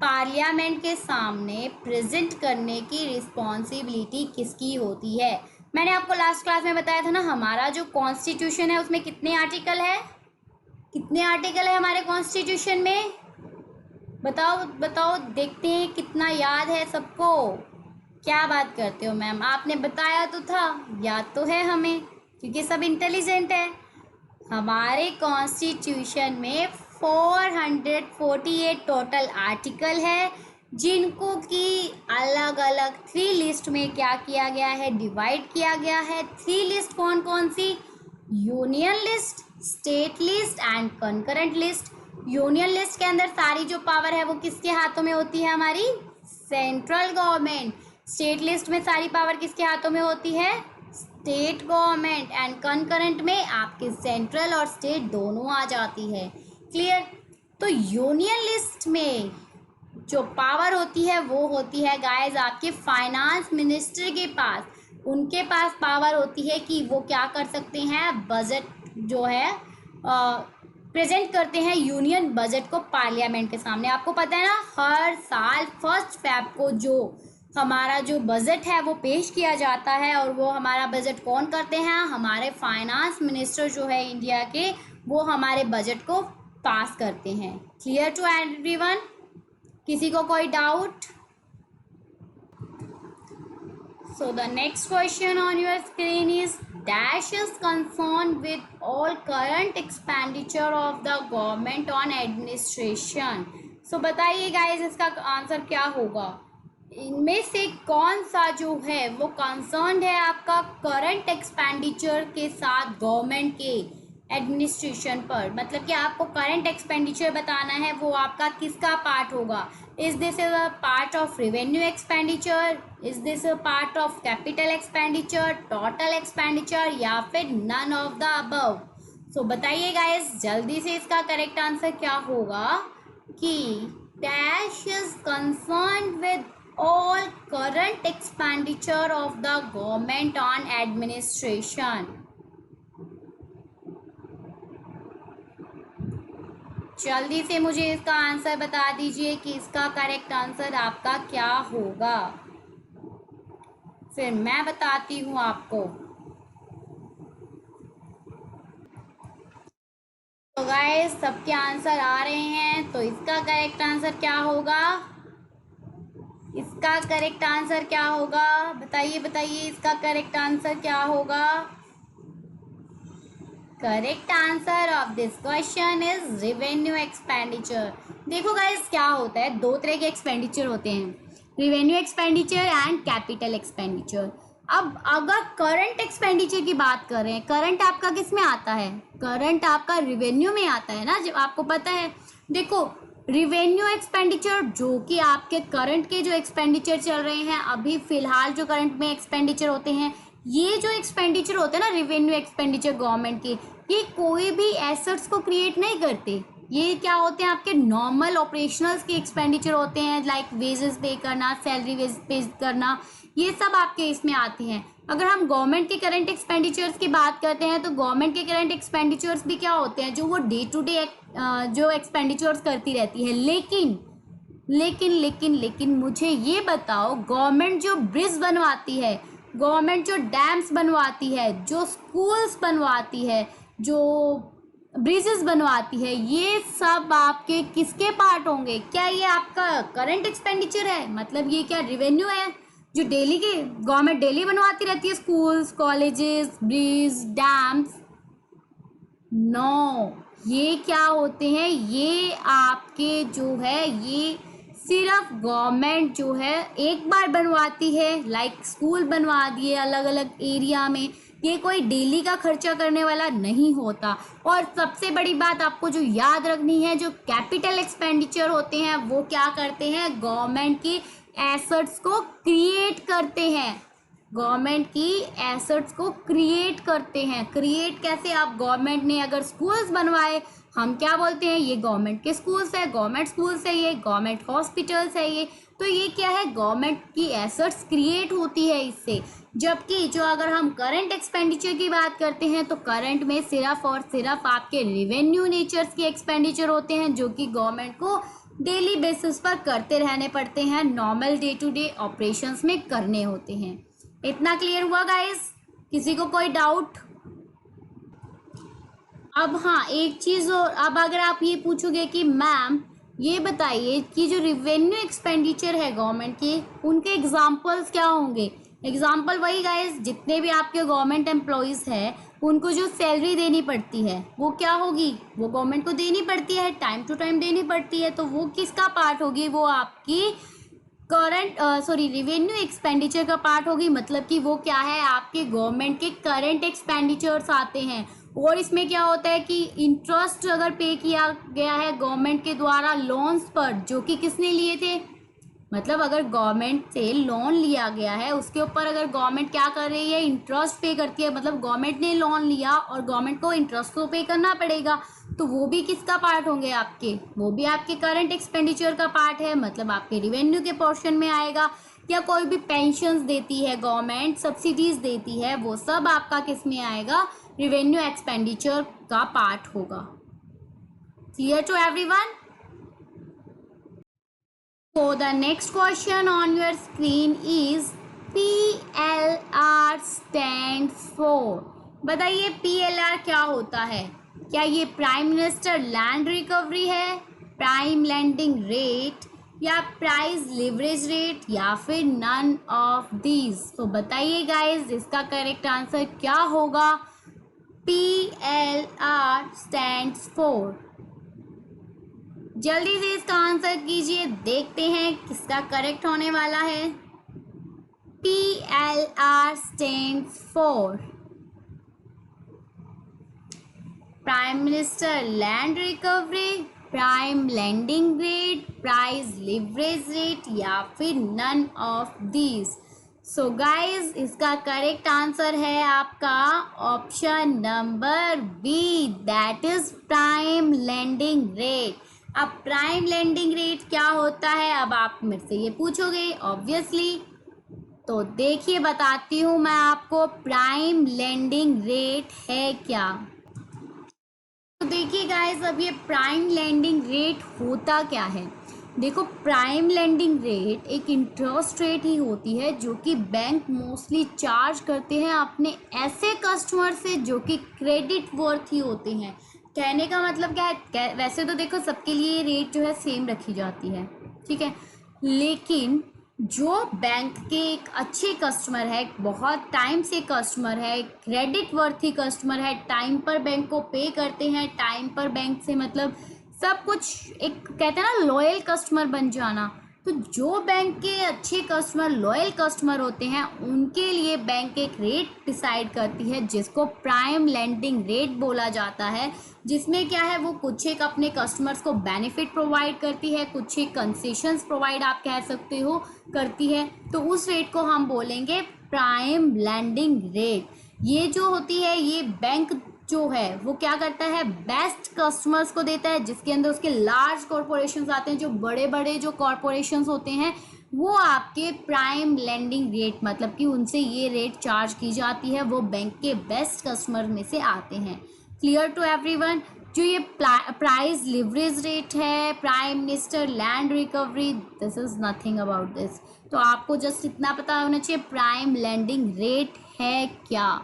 पार्लियामेंट के सामने प्रेजेंट करने की रिस्पॉन्सिबिलिटी किसकी होती है। मैंने आपको लास्ट क्लास में बताया था ना, हमारा जो कॉन्स्टिट्यूशन है उसमें कितने आर्टिकल है, कितने आर्टिकल है हमारे कॉन्स्टिट्यूशन में? बताओ बताओ, देखते हैं कितना याद है सबको। क्या बात करते हो मैम, आपने बताया तो था, याद तो है हमें क्योंकि सब इंटेलिजेंट है। हमारे कॉन्स्टिट्यूशन में 448 टोटल आर्टिकल है, जिनको कि अलग अलग 3 लिस्ट में क्या किया गया है, डिवाइड किया गया है। 3 लिस्ट कौन कौन सी? Union list, state list and concurrent list. Union list के अंदर सारी जो पावर है वो किसके हाथों में होती है? हमारी सेंट्रल गवर्नमेंट। स्टेट लिस्ट में सारी पावर किसके हाथों में होती है? State government. एंड कंकरेंट में आपके सेंट्रल और स्टेट दोनों आ जाती है। क्लियर? तो यूनियन लिस्ट में जो पावर होती है वो होती है गाइस आपके फाइनेंस मिनिस्टर के पास। उनके पास पावर होती है कि वो क्या कर सकते हैं, बजट जो है प्रेजेंट करते हैं यूनियन बजट को पार्लियामेंट के सामने। आपको पता है ना, हर साल 1 फेब को जो हमारा जो बजट है वो पेश किया जाता है, और वो हमारा बजट कौन करते हैं? हमारे फाइनेंस मिनिस्टर जो है इंडिया के, वो हमारे बजट को पास करते हैं। Clear to everyone? किसी को कोई doubt? So the next question on your screen is dash is concerned with all current expenditure of the government on administration. So बताइए guys इसका आंसर क्या होगा? इनमें से कौन सा जो है वो कंसर्न है आपका करंट एक्सपेंडिचर के साथ गवर्नमेंट के एडमिनिस्ट्रेशन पर? मतलब कि आपको करंट एक्सपेंडिचर बताना है, वो आपका किसका पार्ट होगा? Is this is a part of revenue expenditure, is this a part of capital expenditure, total expenditure, या फिर नन ऑफ द अबव? सो बताइए गाइस जल्दी से इसका करेक्ट आंसर क्या होगा कि dash is concern with all current expenditure of the government on administration. जल्दी से मुझे इसका आंसर बता दीजिए कि इसका करेक्ट आंसर आपका क्या होगा, फिर मैं बताती हूँ आपको। तो गाइस सबके आंसर आ रहे हैं, तो इसका करेक्ट आंसर क्या होगा? इसका करेक्ट आंसर क्या होगा? बताइए बताइए, इसका करेक्ट आंसर क्या होगा? Correct answer of this question is revenue expenditure. देखो गाइस क्या होता है, 2 तरह के एक्सपेंडिचर होते हैं, revenue expenditure and capital expenditure. अब अगर करंट एक्सपेंडिचर की बात कर रहे हैं, करंट आपका किस में आता है? करंट आपका रेवेन्यू में आता है ना, जब आपको पता है। देखो रिवेन्यू एक्सपेंडिचर जो कि आपके करंट के जो एक्सपेंडिचर चल रहे हैं, अभी फिलहाल जो करंट में एक्सपेंडिचर होते हैं, ये जो एक्सपेंडिचर होते हैं ना रिवेन्यू एक्सपेंडिचर गवर्नमेंट के, ये कोई भी एसेट्स को क्रिएट नहीं करते। ये क्या होते हैं? आपके नॉर्मल ऑपरेशनल्स के एक्सपेंडिचर होते हैं, लाइक वेजेस पे करना, सैलरी वेज पे करना, ये सब आपके इसमें आते हैं। अगर हम गवर्नमेंट के करंट एक्सपेंडिचर्स की बात करते हैं, तो गवर्नमेंट के करंट एक्सपेंडिचर्स भी क्या होते हैं, जो वो डे टू डे जो एक्सपेंडिचर्स करती रहती है। लेकिन लेकिन लेकिन लेकिन मुझे ये बताओ, गवर्नमेंट जो ब्रिज बनवाती है, गवर्नमेंट जो डैम्स बनवाती है, जो स्कूल्स बनवाती है, जो ब्रिजेस बनवाती है, ये सब आपके किसके पार्ट होंगे? क्या ये आपका करंट एक्सपेंडिचर है? मतलब ये क्या रेवेन्यू है जो डेली के गवर्नमेंट डेली बनवाती रहती है, schools, colleges, bridge, dams? No, ये क्या होते हैं? ये आपके जो है ये सिर्फ गवर्नमेंट जो है एक बार बनवाती है, लाइक स्कूल बनवा दिए अलग अलग एरिया में, ये कोई डेली का खर्चा करने वाला नहीं होता। और सबसे बड़ी बात आपको जो याद रखनी है, जो कैपिटल एक्सपेंडिचर होते हैं वो क्या करते हैं? गवर्नमेंट की एसेट्स को क्रिएट करते हैं, गवर्नमेंट की एसेट्स को क्रिएट करते हैं। क्रिएट कैसे? आप गवर्नमेंट ने अगर स्कूल्स बनवाए, हम क्या बोलते हैं? ये गवर्नमेंट के स्कूल्स है, गवर्नमेंट स्कूल्स है, ये गवर्नमेंट हॉस्पिटल्स है, ये तो ये क्या है? गवर्नमेंट की एसेट्स क्रिएट होती है इससे। जबकि जो अगर हम करंट एक्सपेंडिचर की बात करते हैं, तो करंट में सिर्फ और सिर्फ आपके रेवेन्यू नेचर्स के एक्सपेंडिचर होते हैं, जो कि गवर्नमेंट को डेली बेसिस पर करते रहने पड़ते हैं, normal day to day operations में करने होते हैं। इतना क्लियर हुआ गाइस? किसी को कोई डाउट? अब हाँ, एक चीज़ और, अब अगर आप ये पूछोगे कि मैम ये बताइए कि जो रिवेन्यू एक्सपेंडिचर है गवर्नमेंट के, उनके एग्जाम्पल्स क्या होंगे? एग्जाम्पल वही गाइस, जितने भी आपके गवर्नमेंट एम्प्लॉयज़ है उनको जो सैलरी देनी पड़ती है वो क्या होगी, वो गवर्नमेंट को देनी पड़ती है, टाइम टू टाइम देनी पड़ती है, तो वो किसका पार्ट होगी, वो आपकी करंट रिवेन्यू एक्सपेंडिचर का पार्ट होगी। मतलब कि वो क्या है, आपके गवर्नमेंट के करंट एक्सपेंडिचर्स आते हैं। और इसमें क्या होता है कि इंटरेस्ट अगर पे किया गया है गवर्नमेंट के द्वारा लोन्स पर, जो कि किसने लिए थे, मतलब अगर गवर्नमेंट से लोन लिया गया है उसके ऊपर अगर गवर्नमेंट क्या कर रही है, इंटरेस्ट पे करती है, मतलब गवर्नमेंट ने लोन लिया और गवर्नमेंट को इंटरेस्ट तो पे करना पड़ेगा, तो वो भी किसका पार्ट होंगे आपके, वो भी आपके करंट एक्सपेंडिचर का पार्ट है, मतलब आपके रिवेन्यू के पोर्शन में आएगा। या कोई भी पेंशन्स देती है गवर्नमेंट, सब्सिडीज देती है, वो सब आपका किस में आएगा, रिवेन्यू एक्सपेंडिचर का पार्ट होगा। Clear to everyone? So the next question on your screen is PLR stands for। बताइए PLR क्या होता है, क्या ये प्राइम मिनिस्टर लैंड रिकवरी है, प्राइम लैंडिंग रेट, या प्राइस लिवरेज रेट, या फिर नन ऑफ दीज। तो बताइए गाइस इसका करेक्ट आंसर क्या होगा। PLR stands for, जल्दी से इसका आंसर कीजिए, देखते हैं किसका करेक्ट होने वाला है। PLR stands for prime minister land recovery, prime landing rate, price leverage rate, या फिर none of these. So guys इसका करेक्ट आंसर है आपका option number B, that is prime landing rate. अब प्राइम लैंडिंग रेट क्या होता है, अब आप मेरे से ये पूछोगे ऑब्वियसली, तो देखिए बताती हूँ मैं आपको प्राइम लैंडिंग रेट है क्या। तो देखिए गाइस अब ये प्राइम लैंडिंग रेट होता क्या है। देखो प्राइम लैंडिंग रेट एक इंटरेस्ट रेट ही होती है जो कि बैंक मोस्टली चार्ज करते हैं अपने ऐसे कस्टमर से जो कि क्रेडिट वर्थ ही होते हैं। कहने का मतलब क्या है, वैसे तो देखो सबके लिए रेट जो है सेम रखी जाती है, ठीक है, लेकिन जो बैंक के एक अच्छे कस्टमर है, बहुत टाइम से कस्टमर है, क्रेडिट वर्थी कस्टमर है, टाइम पर बैंक को पे करते हैं, टाइम पर बैंक से मतलब सब कुछ, एक कहते हैं ना लॉयल कस्टमर बन जाना, तो जो बैंक के अच्छे कस्टमर लॉयल कस्टमर होते हैं उनके लिए बैंक एक रेट डिसाइड करती है जिसको प्राइम लैंडिंग रेट बोला जाता है, जिसमें क्या है वो कुछ एक अपने कस्टमर्स को बेनिफिट प्रोवाइड करती है, कुछ एक कंसेशंस प्रोवाइड आप कह सकते हो करती है, तो उस रेट को हम बोलेंगे प्राइम लैंडिंग रेट। ये जो होती है ये बैंक जो है वो क्या करता है, बेस्ट कस्टमर्स को देता है, जिसके अंदर उसके लार्ज कॉरपोरेशंस आते हैं, जो बड़े बड़े जो कॉरपोरेशंस होते हैं वो आपके प्राइम लैंडिंग रेट, मतलब कि उनसे ये रेट चार्ज की जाती है, वो बैंक के बेस्ट कस्टमर में से आते हैं। Clear to everyone? जो ये प्राइस लिवरेज रेट है, prime minister land recovery, this is nothing about this. तो आपको जस्ट इतना पता होना चाहिए प्राइम लैंडिंग रेट है क्या,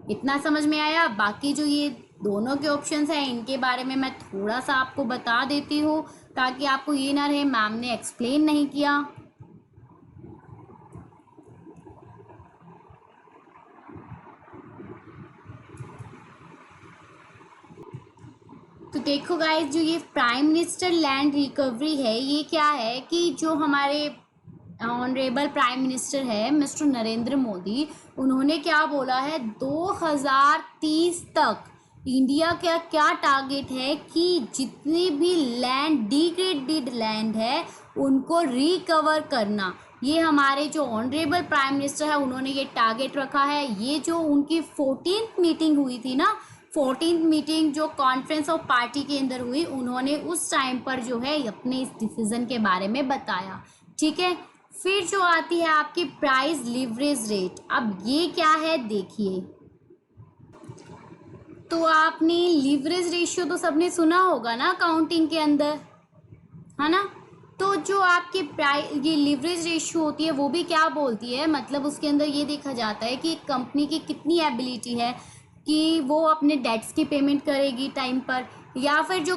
इतना समझ में आया। बाकी जो ये दोनों के ऑप्शंस हैं इनके बारे में मैं थोड़ा सा आपको बता देती हूँ ताकि आपको ये ना रहे मैम ने एक्सप्लेन नहीं किया। तो देखो गाइस जो ये प्राइम मिनिस्टर लैंड रिकवरी है ये क्या है कि जो हमारे ऑनरेबल प्राइम मिनिस्टर है मिस्टर नरेंद्र मोदी, उन्होंने क्या बोला है 2030 तक इंडिया का क्या टारगेट है कि जितनी भी लैंड डिग्रेडेड लैंड है उनको रिकवर करना। ये हमारे जो ऑनरेबल प्राइम मिनिस्टर है उन्होंने ये टारगेट रखा है। ये जो उनकी 14th मीटिंग हुई थी ना, 14th मीटिंग जो कॉन्फ्रेंस ऑफ पार्टी के अंदर हुई, उन्होंने उस टाइम पर जो है अपने इस डिसीजन के बारे में बताया, ठीक है। फिर जो आती है आपकी प्राइस लिवरेज रेट, अब ये क्या है देखिए, तो आपने लिवरेज रेशियो तो सबने सुना होगा ना अकाउंटिंग के अंदर, है ना। तो जो आपके ये लिवरेज रेशियो होती है वो भी क्या बोलती है, मतलब उसके अंदर ये देखा जाता है कि कंपनी की कितनी एबिलिटी है कि वो अपने डेट्स की पेमेंट करेगी टाइम पर, या फिर जो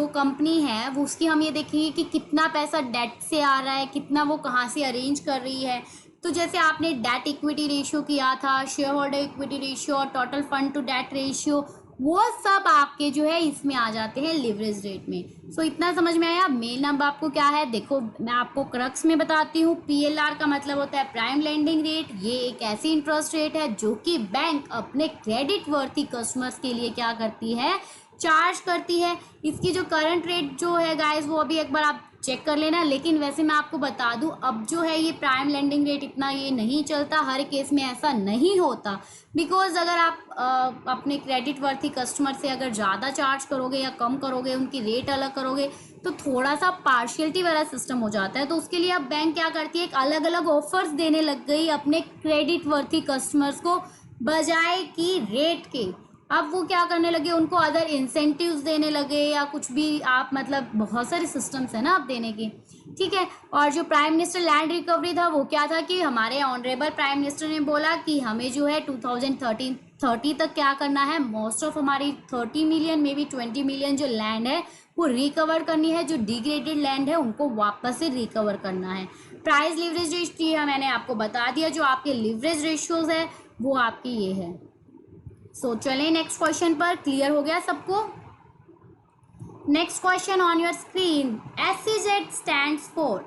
कंपनी है वो उसकी हम ये देखेंगे कि कितना पैसा डेट से आ रहा है, कितना वो कहाँ से अरेंज कर रही है। तो जैसे आपने डेट इक्विटी रेशियो किया था, शेयर होल्डर इक्विटी रेशियो और total fund to debt ratio, वो सब आपके जो है इसमें आ जाते हैं लिवरेज रेट में। सो इतना समझ में आया। मेन अब आपको क्या है, देखो मैं आपको क्रक्स में बताती हूँ। पीएलआर का मतलब होता है प्राइम लेंडिंग रेट। ये एक ऐसी इंटरेस्ट रेट है जो कि बैंक अपने क्रेडिट वर्थी कस्टमर्स के लिए क्या करती है, चार्ज करती है। इसकी जो करंट रेट जो है गाइस, वो अभी एक बार आप चेक कर लेना। लेकिन वैसे मैं आपको बता दूं, अब जो है ये प्राइम लेंडिंग रेट इतना ये नहीं चलता, हर केस में ऐसा नहीं होता। बिकॉज अगर आप अपने क्रेडिट वर्थी कस्टमर से अगर ज़्यादा चार्ज करोगे या कम करोगे, उनकी रेट अलग करोगे, तो थोड़ा सा पार्शियलिटी वाला सिस्टम हो जाता है। तो उसके लिए अब बैंक क्या करती है, एक अलग अलग ऑफर्स देने लग गई अपने क्रेडिट वर्थी कस्टमर्स को, बजाय कि रेट के। अब वो क्या करने लगे, उनको अदर इंसेंटिव्स देने लगे या कुछ भी, आप मतलब बहुत सारे सिस्टम्स हैं ना आप देने के, ठीक है। और जो प्राइम मिनिस्टर लैंड रिकवरी था, वो क्या था कि हमारे ऑनरेबल प्राइम मिनिस्टर ने बोला कि हमें जो है 2030 तक क्या करना है, मोस्ट ऑफ हमारी 30 मिलियन मे बी 20 मिलियन जो लैंड है वो रिकवर करनी है। जो डिग्रेडेड लैंड है उनको वापस से रिकवर करना है। प्राइस लिवरेज रेशियो मैंने आपको बता दिया। जो आपके लिवरेज रेशियोज है वो आपकी ये है। सो चलें नेक्स्ट क्वेश्चन पर। क्लियर हो गया सबको? Next question on your screen, SEZ stands for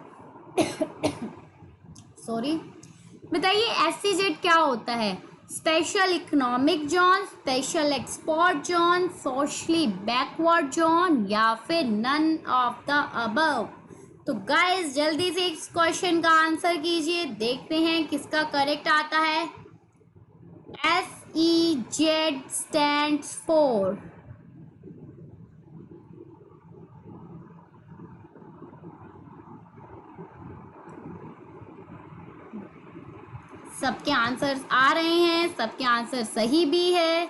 sorry, बताइए SEZ क्या होता है? Special economic zone, special export zone, socially backward zone, या फिर नन ऑफ द अबव? तो गाइस जल्दी से इस क्वेश्चन का आंसर कीजिए, देखते हैं किसका करेक्ट आता है। SEZ stands for, सबके आंसर आ रहे हैं, सबके आंसर सही भी है।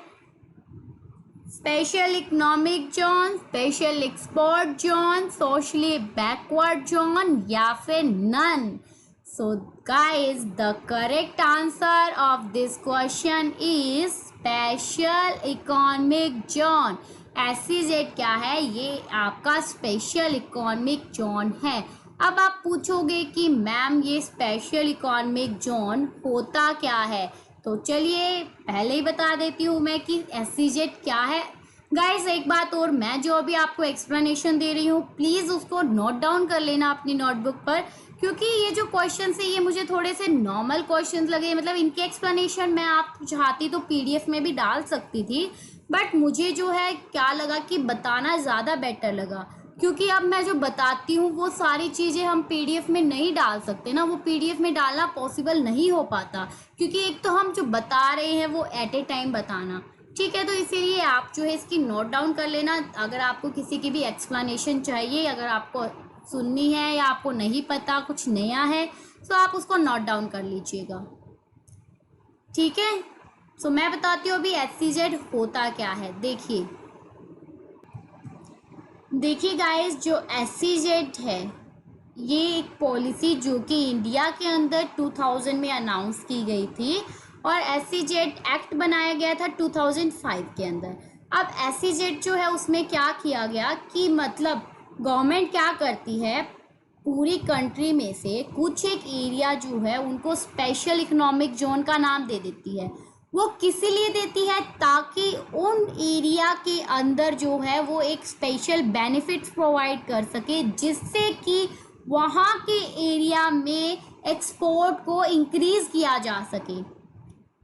Special economic zone, special export zone, socially backward zone, या फिर none? So guys, the correct answer of this question is special economic zone. SEZ क्या है? ये आपका स्पेशल इकोनॉमिक जोन है। अब आप पूछोगे कि मैम ये स्पेशल इकोनॉमिक जोन होता क्या है, तो चलिए पहले ही बता देती हूँ मैं कि SEZ क्या है। गाइस एक बात और, मैं जो अभी आपको एक्सप्लेनेशन दे रही हूँ प्लीज़ उसको नोट डाउन कर लेना अपनी नोटबुक पर, क्योंकि ये जो क्वेश्चन है ये मुझे थोड़े से नॉर्मल क्वेश्चन लगे। मतलब इनके एक्सप्लेनेशन मैं आप चाहती तो PDF में भी डाल सकती थी, बट मुझे जो है क्या लगा कि बताना ज़्यादा बेटर लगा, क्योंकि अब मैं जो बताती हूँ वो सारी चीज़ें हम PDF में नहीं डाल सकते ना, वो PDF में डालना पॉसिबल नहीं हो पाता, क्योंकि एक तो हम जो बता रहे हैं वो एट ए टाइम बताना, ठीक है। तो इसीलिए आप जो है इसकी नोट डाउन कर लेना। अगर आपको किसी की भी एक्सप्लेनेशन चाहिए, अगर आपको सुननी है या आपको नहीं पता कुछ नया है, तो आप उसको नोट डाउन कर लीजिएगा, ठीक है। सो मैं बताती हूँ अभी SEZ होता क्या है। देखिए गाइस, जो SEZ है ये एक पॉलिसी जो कि इंडिया के अंदर 2000 में अनाउंस की गई थी, और SEZ एक्ट बनाया गया था 2005 के अंदर। अब SEZ जो है उसमें क्या किया गया कि मतलब गवर्नमेंट क्या करती है, पूरी कंट्री में से कुछ एक एरिया जो है उनको स्पेशल इकोनॉमिक जोन का नाम दे देती है। वो किस लिए देती है, ताकि उन एरिया के अंदर जो है वो एक स्पेशल बेनिफिट्स प्रोवाइड कर सके, जिससे कि वहाँ के एरिया में एक्सपोर्ट को इंक्रीज़ किया जा सके।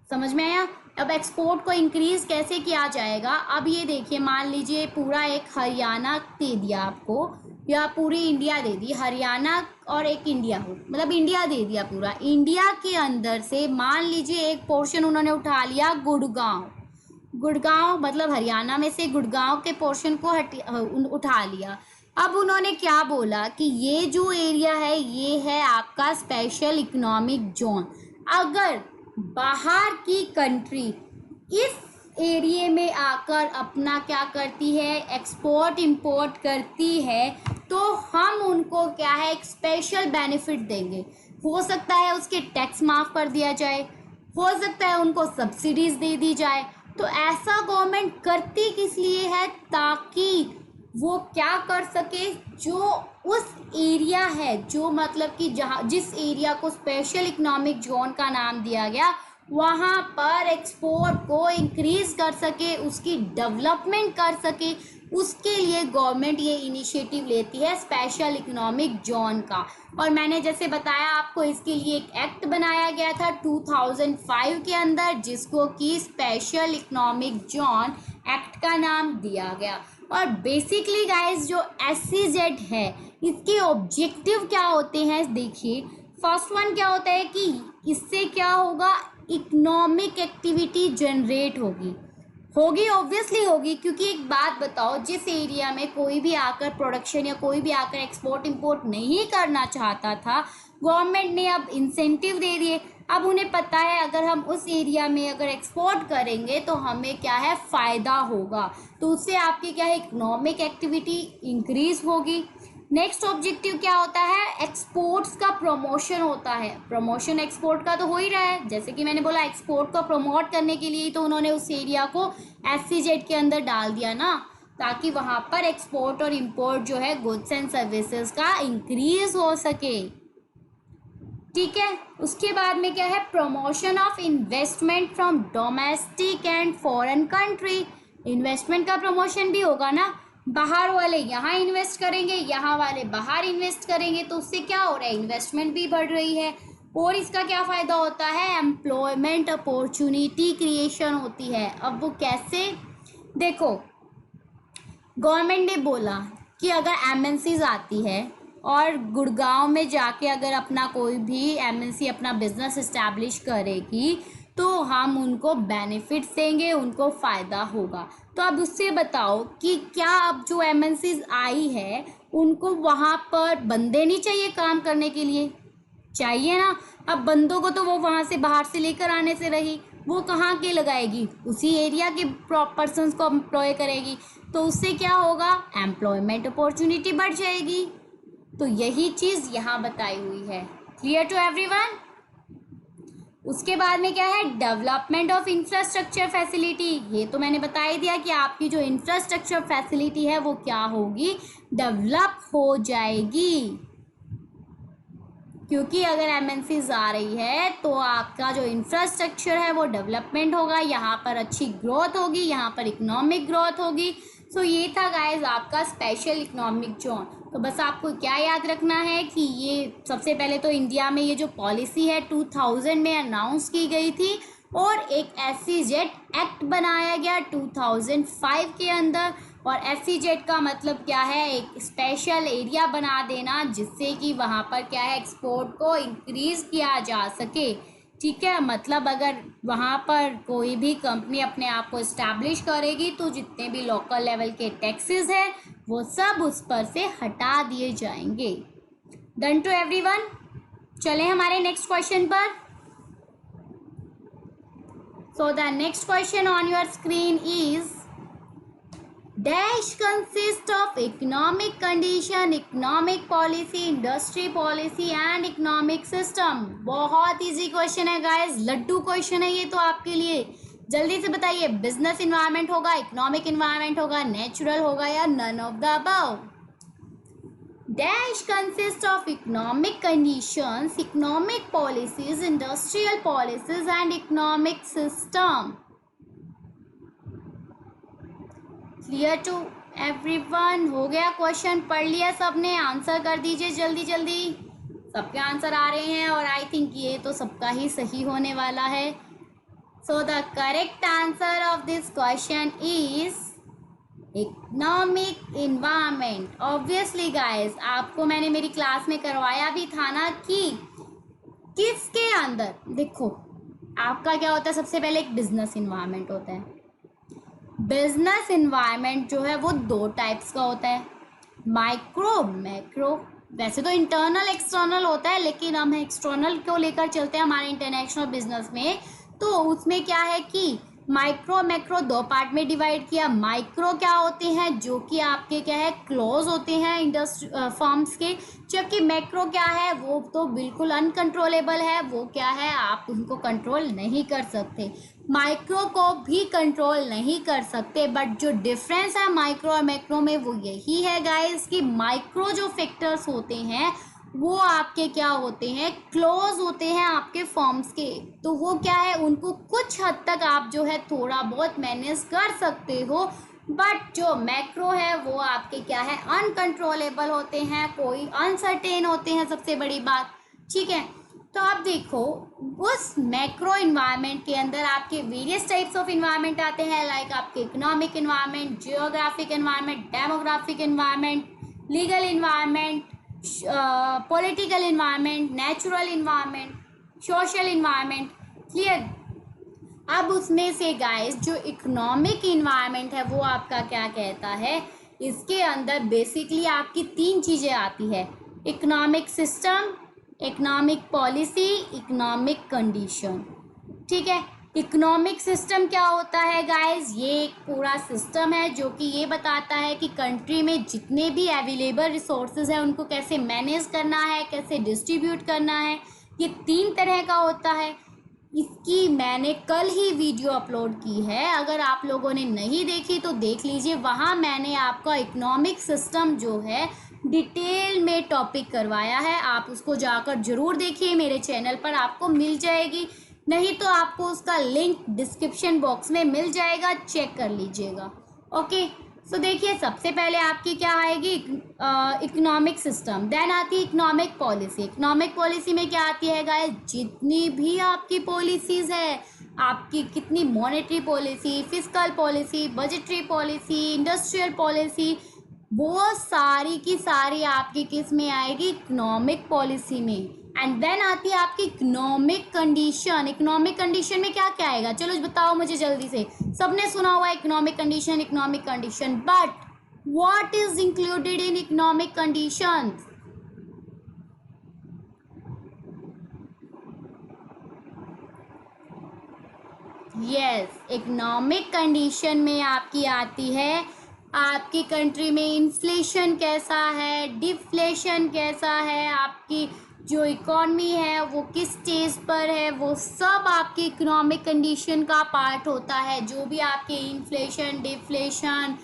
समझ में आया? अब एक्सपोर्ट को इंक्रीज कैसे किया जाएगा, अब ये देखिए, मान लीजिए पूरा एक हरियाणा दे दिया आपको, या पूरी इंडिया दे दी, हरियाणा और एक इंडिया हो, मतलब इंडिया दे दिया पूरा। इंडिया के अंदर से मान लीजिए एक पोर्शन उन्होंने उठा लिया गुड़गांव, मतलब हरियाणा में से गुड़गांव के पोर्शन को उठा लिया। अब उन्होंने क्या बोला कि ये जो एरिया है ये है आपका स्पेशल इकोनॉमिक जोन। अगर बाहर की कंट्री इस एरिया में आकर अपना क्या करती है, एक्सपोर्ट इंपोर्ट करती है, तो हम उनको क्या है, एक स्पेशल बेनिफिट देंगे। हो सकता है उसके टैक्स माफ़ कर दिया जाए, हो सकता है उनको सब्सिडीज़ दे दी जाए। तो ऐसा गवर्नमेंट करती किस लिए है, ताकि वो क्या कर सके, जो उस एरिया है, जो मतलब कि जहाँ जिस एरिया को स्पेशल इकोनॉमिक जोन का नाम दिया गया, वहाँ पर एक्सपोर्ट को इंक्रीज कर सके, उसकी डेवलपमेंट कर सके, उसके लिए गवर्नमेंट ये इनिशिएटिव लेती है स्पेशल इकोनॉमिक जोन का। और मैंने जैसे बताया आपको, इसके लिए एक एक्ट बनाया गया था 2005 के अंदर, जिसको कि स्पेशल इकोनॉमिक जोन एक्ट का नाम दिया गया। और बेसिकली गाइस जो SEZ है, इसके ऑब्जेक्टिव क्या होते हैं देखिए। फर्स्ट वन क्या होता है कि इससे क्या होगा, इकोनॉमिक एक्टिविटी जनरेट होगी ऑब्वियसली होगी, क्योंकि एक बात बताओ, जिस एरिया में कोई भी आकर प्रोडक्शन या कोई भी आकर एक्सपोर्ट इंपोर्ट नहीं करना चाहता था, गवर्नमेंट ने अब इंसेंटिव दे दिए। अब उन्हें पता है अगर हम उस एरिया में अगर एक्सपोर्ट करेंगे तो हमें क्या है, फ़ायदा होगा, तो उससे आपकी क्या है, इकोनॉमिक एक्टिविटी इंक्रीज होगी। नेक्स्ट ऑब्जेक्टिव क्या होता है, एक्सपोर्ट्स का प्रमोशन होता है। प्रमोशन एक्सपोर्ट का तो हो ही रहा है, जैसे कि मैंने बोला एक्सपोर्ट को प्रमोट करने के लिए ही तो उन्होंने उस एरिया को SEZ के अंदर डाल दिया ना, ताकि वहाँ पर एक्सपोर्ट और इंपोर्ट जो है गुड्स एंड सर्विसेज का इंक्रीज हो सके। ठीक है, उसके बाद में क्या है, promotion of investment from domestic and foreign country. Investment का प्रमोशन भी होगा ना, बाहर वाले यहाँ इन्वेस्ट करेंगे, यहाँ वाले बाहर इन्वेस्ट करेंगे, तो उससे क्या हो रहा है, इन्वेस्टमेंट भी बढ़ रही है। और इसका क्या फ़ायदा होता है, एम्प्लॉयमेंट अपॉर्चुनिटी क्रिएशन होती है। अब वो कैसे, देखो गवर्नमेंट ने बोला कि अगर MNCs आती है और गुड़गांव में जाके अगर अपना कोई भी MNC अपना बिजनेस इस्टेब्लिश करेगी, तो हम उनको बेनिफिट्स देंगे, उनको फ़ायदा होगा। तो अब उससे बताओ कि क्या अब जो MNCs आई है, उनको वहाँ पर बंदे नहीं चाहिए काम करने के लिए, चाहिए ना। अब बंदों को तो वो वहाँ से बाहर से लेकर आने से रही, वो कहाँ के लगाएगी, उसी एरिया के पर्सन्स को एम्प्लॉय करेगी, तो उससे क्या होगा, एम्प्लॉयमेंट अपॉर्चुनिटी बढ़ जाएगी। तो यही चीज़ यहाँ बताई हुई है। Clear to everyone. उसके बाद में क्या है, डेवलपमेंट ऑफ इंफ्रास्ट्रक्चर फैसिलिटी। ये तो मैंने बता ही दिया कि आपकी जो इंफ्रास्ट्रक्चर फैसिलिटी है वो क्या होगी, डेवलप हो जाएगी, क्योंकि अगर MNCs आ रही है तो आपका जो इंफ्रास्ट्रक्चर है वो डेवलपमेंट होगा, यहाँ पर अच्छी ग्रोथ होगी, यहाँ पर इकोनॉमिक ग्रोथ होगी। सो ये था गाइस आपका स्पेशल इकोनॉमिक जोन। तो बस आपको क्या याद रखना है कि ये सबसे पहले तो इंडिया में ये जो पॉलिसी है 2000 में अनाउंस की गई थी, और एक SEZ एक्ट बनाया गया 2005 के अंदर। और SEZ का मतलब क्या है, एक स्पेशल एरिया बना देना, जिससे कि वहाँ पर क्या है, एक्सपोर्ट को इंक्रीज़ किया जा सके। ठीक है, मतलब अगर वहाँ पर कोई भी कंपनी अपने आप को इस्टेब्लिश करेगी, तो जितने भी लोकल लेवल के टैक्सेस हैं वो सब उस पर से हटा दिए जाएंगे। Done to everyone. चलें हमारे नेक्स्ट क्वेश्चन पर। So the next question on your screen is, dash consists of economic condition, economic policy, industry policy and economic system। बहुत इजी क्वेश्चन है गाइस, लड्डू क्वेश्चन है ये तो आपके लिए। जल्दी से बताइए, बिजनेस इन्वायरमेंट होगा, इकोनॉमिक इन्वायरमेंट होगा, नेचुरल होगा या none of the above. Dash consists of economic conditions, economic policies, industrial policies and economic system। Clear to everyone? हो गया क्वेश्चन, पढ़ लिया सबने, आंसर कर दीजिए जल्दी जल्दी। सबके आंसर आ रहे हैं और आई थिंक ये तो सबका ही सही होने वाला है। So the correct answer of this question is economic environment. Obviously guys, आपको मैंने मेरी क्लास में करवाया भी था ना कि किसके अंदर, देखो आपका क्या होता है, सबसे पहले एक बिजनेस इन्वायरमेंट होता है। बिजनेस इन्वायरमेंट जो है वो दो टाइप्स का होता है, माइक्रो मैक्रो। वैसे तो इंटरनल एक्सटर्नल होता है, लेकिन हम एक्सटर्नल को लेकर चलते हैं हमारे इंटरनेशनल बिजनेस में। तो उसमें क्या है कि माइक्रो मैक्रो दो पार्ट में डिवाइड किया। माइक्रो क्या होते हैं, जो कि आपके क्या है क्लोज होते हैं इंडस्ट्री फॉर्म्स के, जबकि मैक्रो क्या है, वो तो बिल्कुल अनकंट्रोलेबल है, वो क्या है आप उनको कंट्रोल नहीं कर सकते, माइक्रो को भी कंट्रोल नहीं कर सकते। बट जो डिफरेंस है माइक्रो और मैक्रो में वो यही है गाइस कि माइक्रो जो फैक्टर्स होते हैं वो आपके क्या होते हैं, क्लोज होते हैं आपके फॉर्म्स के, तो वो क्या है उनको कुछ हद तक आप जो है थोड़ा बहुत मैनेज कर सकते हो। बट जो मैक्रो है वो आपके क्या है अनकंट्रोलेबल होते हैं, कोई अनसर्टेन होते हैं, सबसे बड़ी बात। ठीक है, तो आप देखो उस मैक्रो इन्वायरमेंट के अंदर आपके वेरियस टाइप्स ऑफ इन्वायरमेंट आते हैं, लाइक आपके economic environment, geographic environment, demographic environment, legal environment, political environment, natural environment, social environment. Clear. अब उसमें से गाइस जो इकोनॉमिक इन्वायरमेंट है वो आपका क्या कहता है, इसके अंदर बेसिकली आपकी तीन चीज़ें आती है, economic system, economic policy, economic condition. ठीक है, इकोनॉमिक सिस्टम क्या होता है गाइस, ये एक पूरा सिस्टम है जो कि ये बताता है कि कंट्री में जितने भी अवेलेबल रिसोर्सेज हैं उनको कैसे मैनेज करना है, कैसे डिस्ट्रीब्यूट करना है। ये तीन तरह का होता है। इसकी मैंने कल ही वीडियो अपलोड की है, अगर आप लोगों ने नहीं देखी तो देख लीजिए, वहाँ मैंने आपका इकोनॉमिक सिस्टम जो है डिटेल में टॉपिक करवाया है, आप उसको जाकर ज़रूर देखिए, मेरे चैनल पर आपको मिल जाएगी, नहीं तो आपको उसका लिंक डिस्क्रिप्शन बॉक्स में मिल जाएगा, चेक कर लीजिएगा। ओके, सो देखिए सबसे पहले आपकी क्या आएगी इकोनॉमिक सिस्टम, देन आती है इकोनॉमिक पॉलिसी। इकोनॉमिक पॉलिसी में क्या आती है गाइस, जितनी भी आपकी पॉलिसीज़ है, आपकी कितनी monetary policy, fiscal policy, budgetary policy, industrial policy, वो सारी की सारी आपकी किस में आएगी, इकोनॉमिक पॉलिसी में। एंड देन आती है आपकी इकोनॉमिक कंडीशन। इकोनॉमिक कंडीशन में क्या क्या आएगा, चलो बताओ मुझे जल्दी से, सबने सुना हुआ है economic condition, economic condition, but what is included in economic condition? Yes, economic condition में आपकी आती है आपकी कंट्री में इन्फ्लेशन कैसा है, डिफ्लेशन कैसा है, आपकी जो इकॉनमी है वो किस स्टेज पर है, वो सब आपकी इकोनॉमिक कंडीशन का पार्ट होता है। जो भी आपकी इन्फ्लेशन, डिफ्लेशन,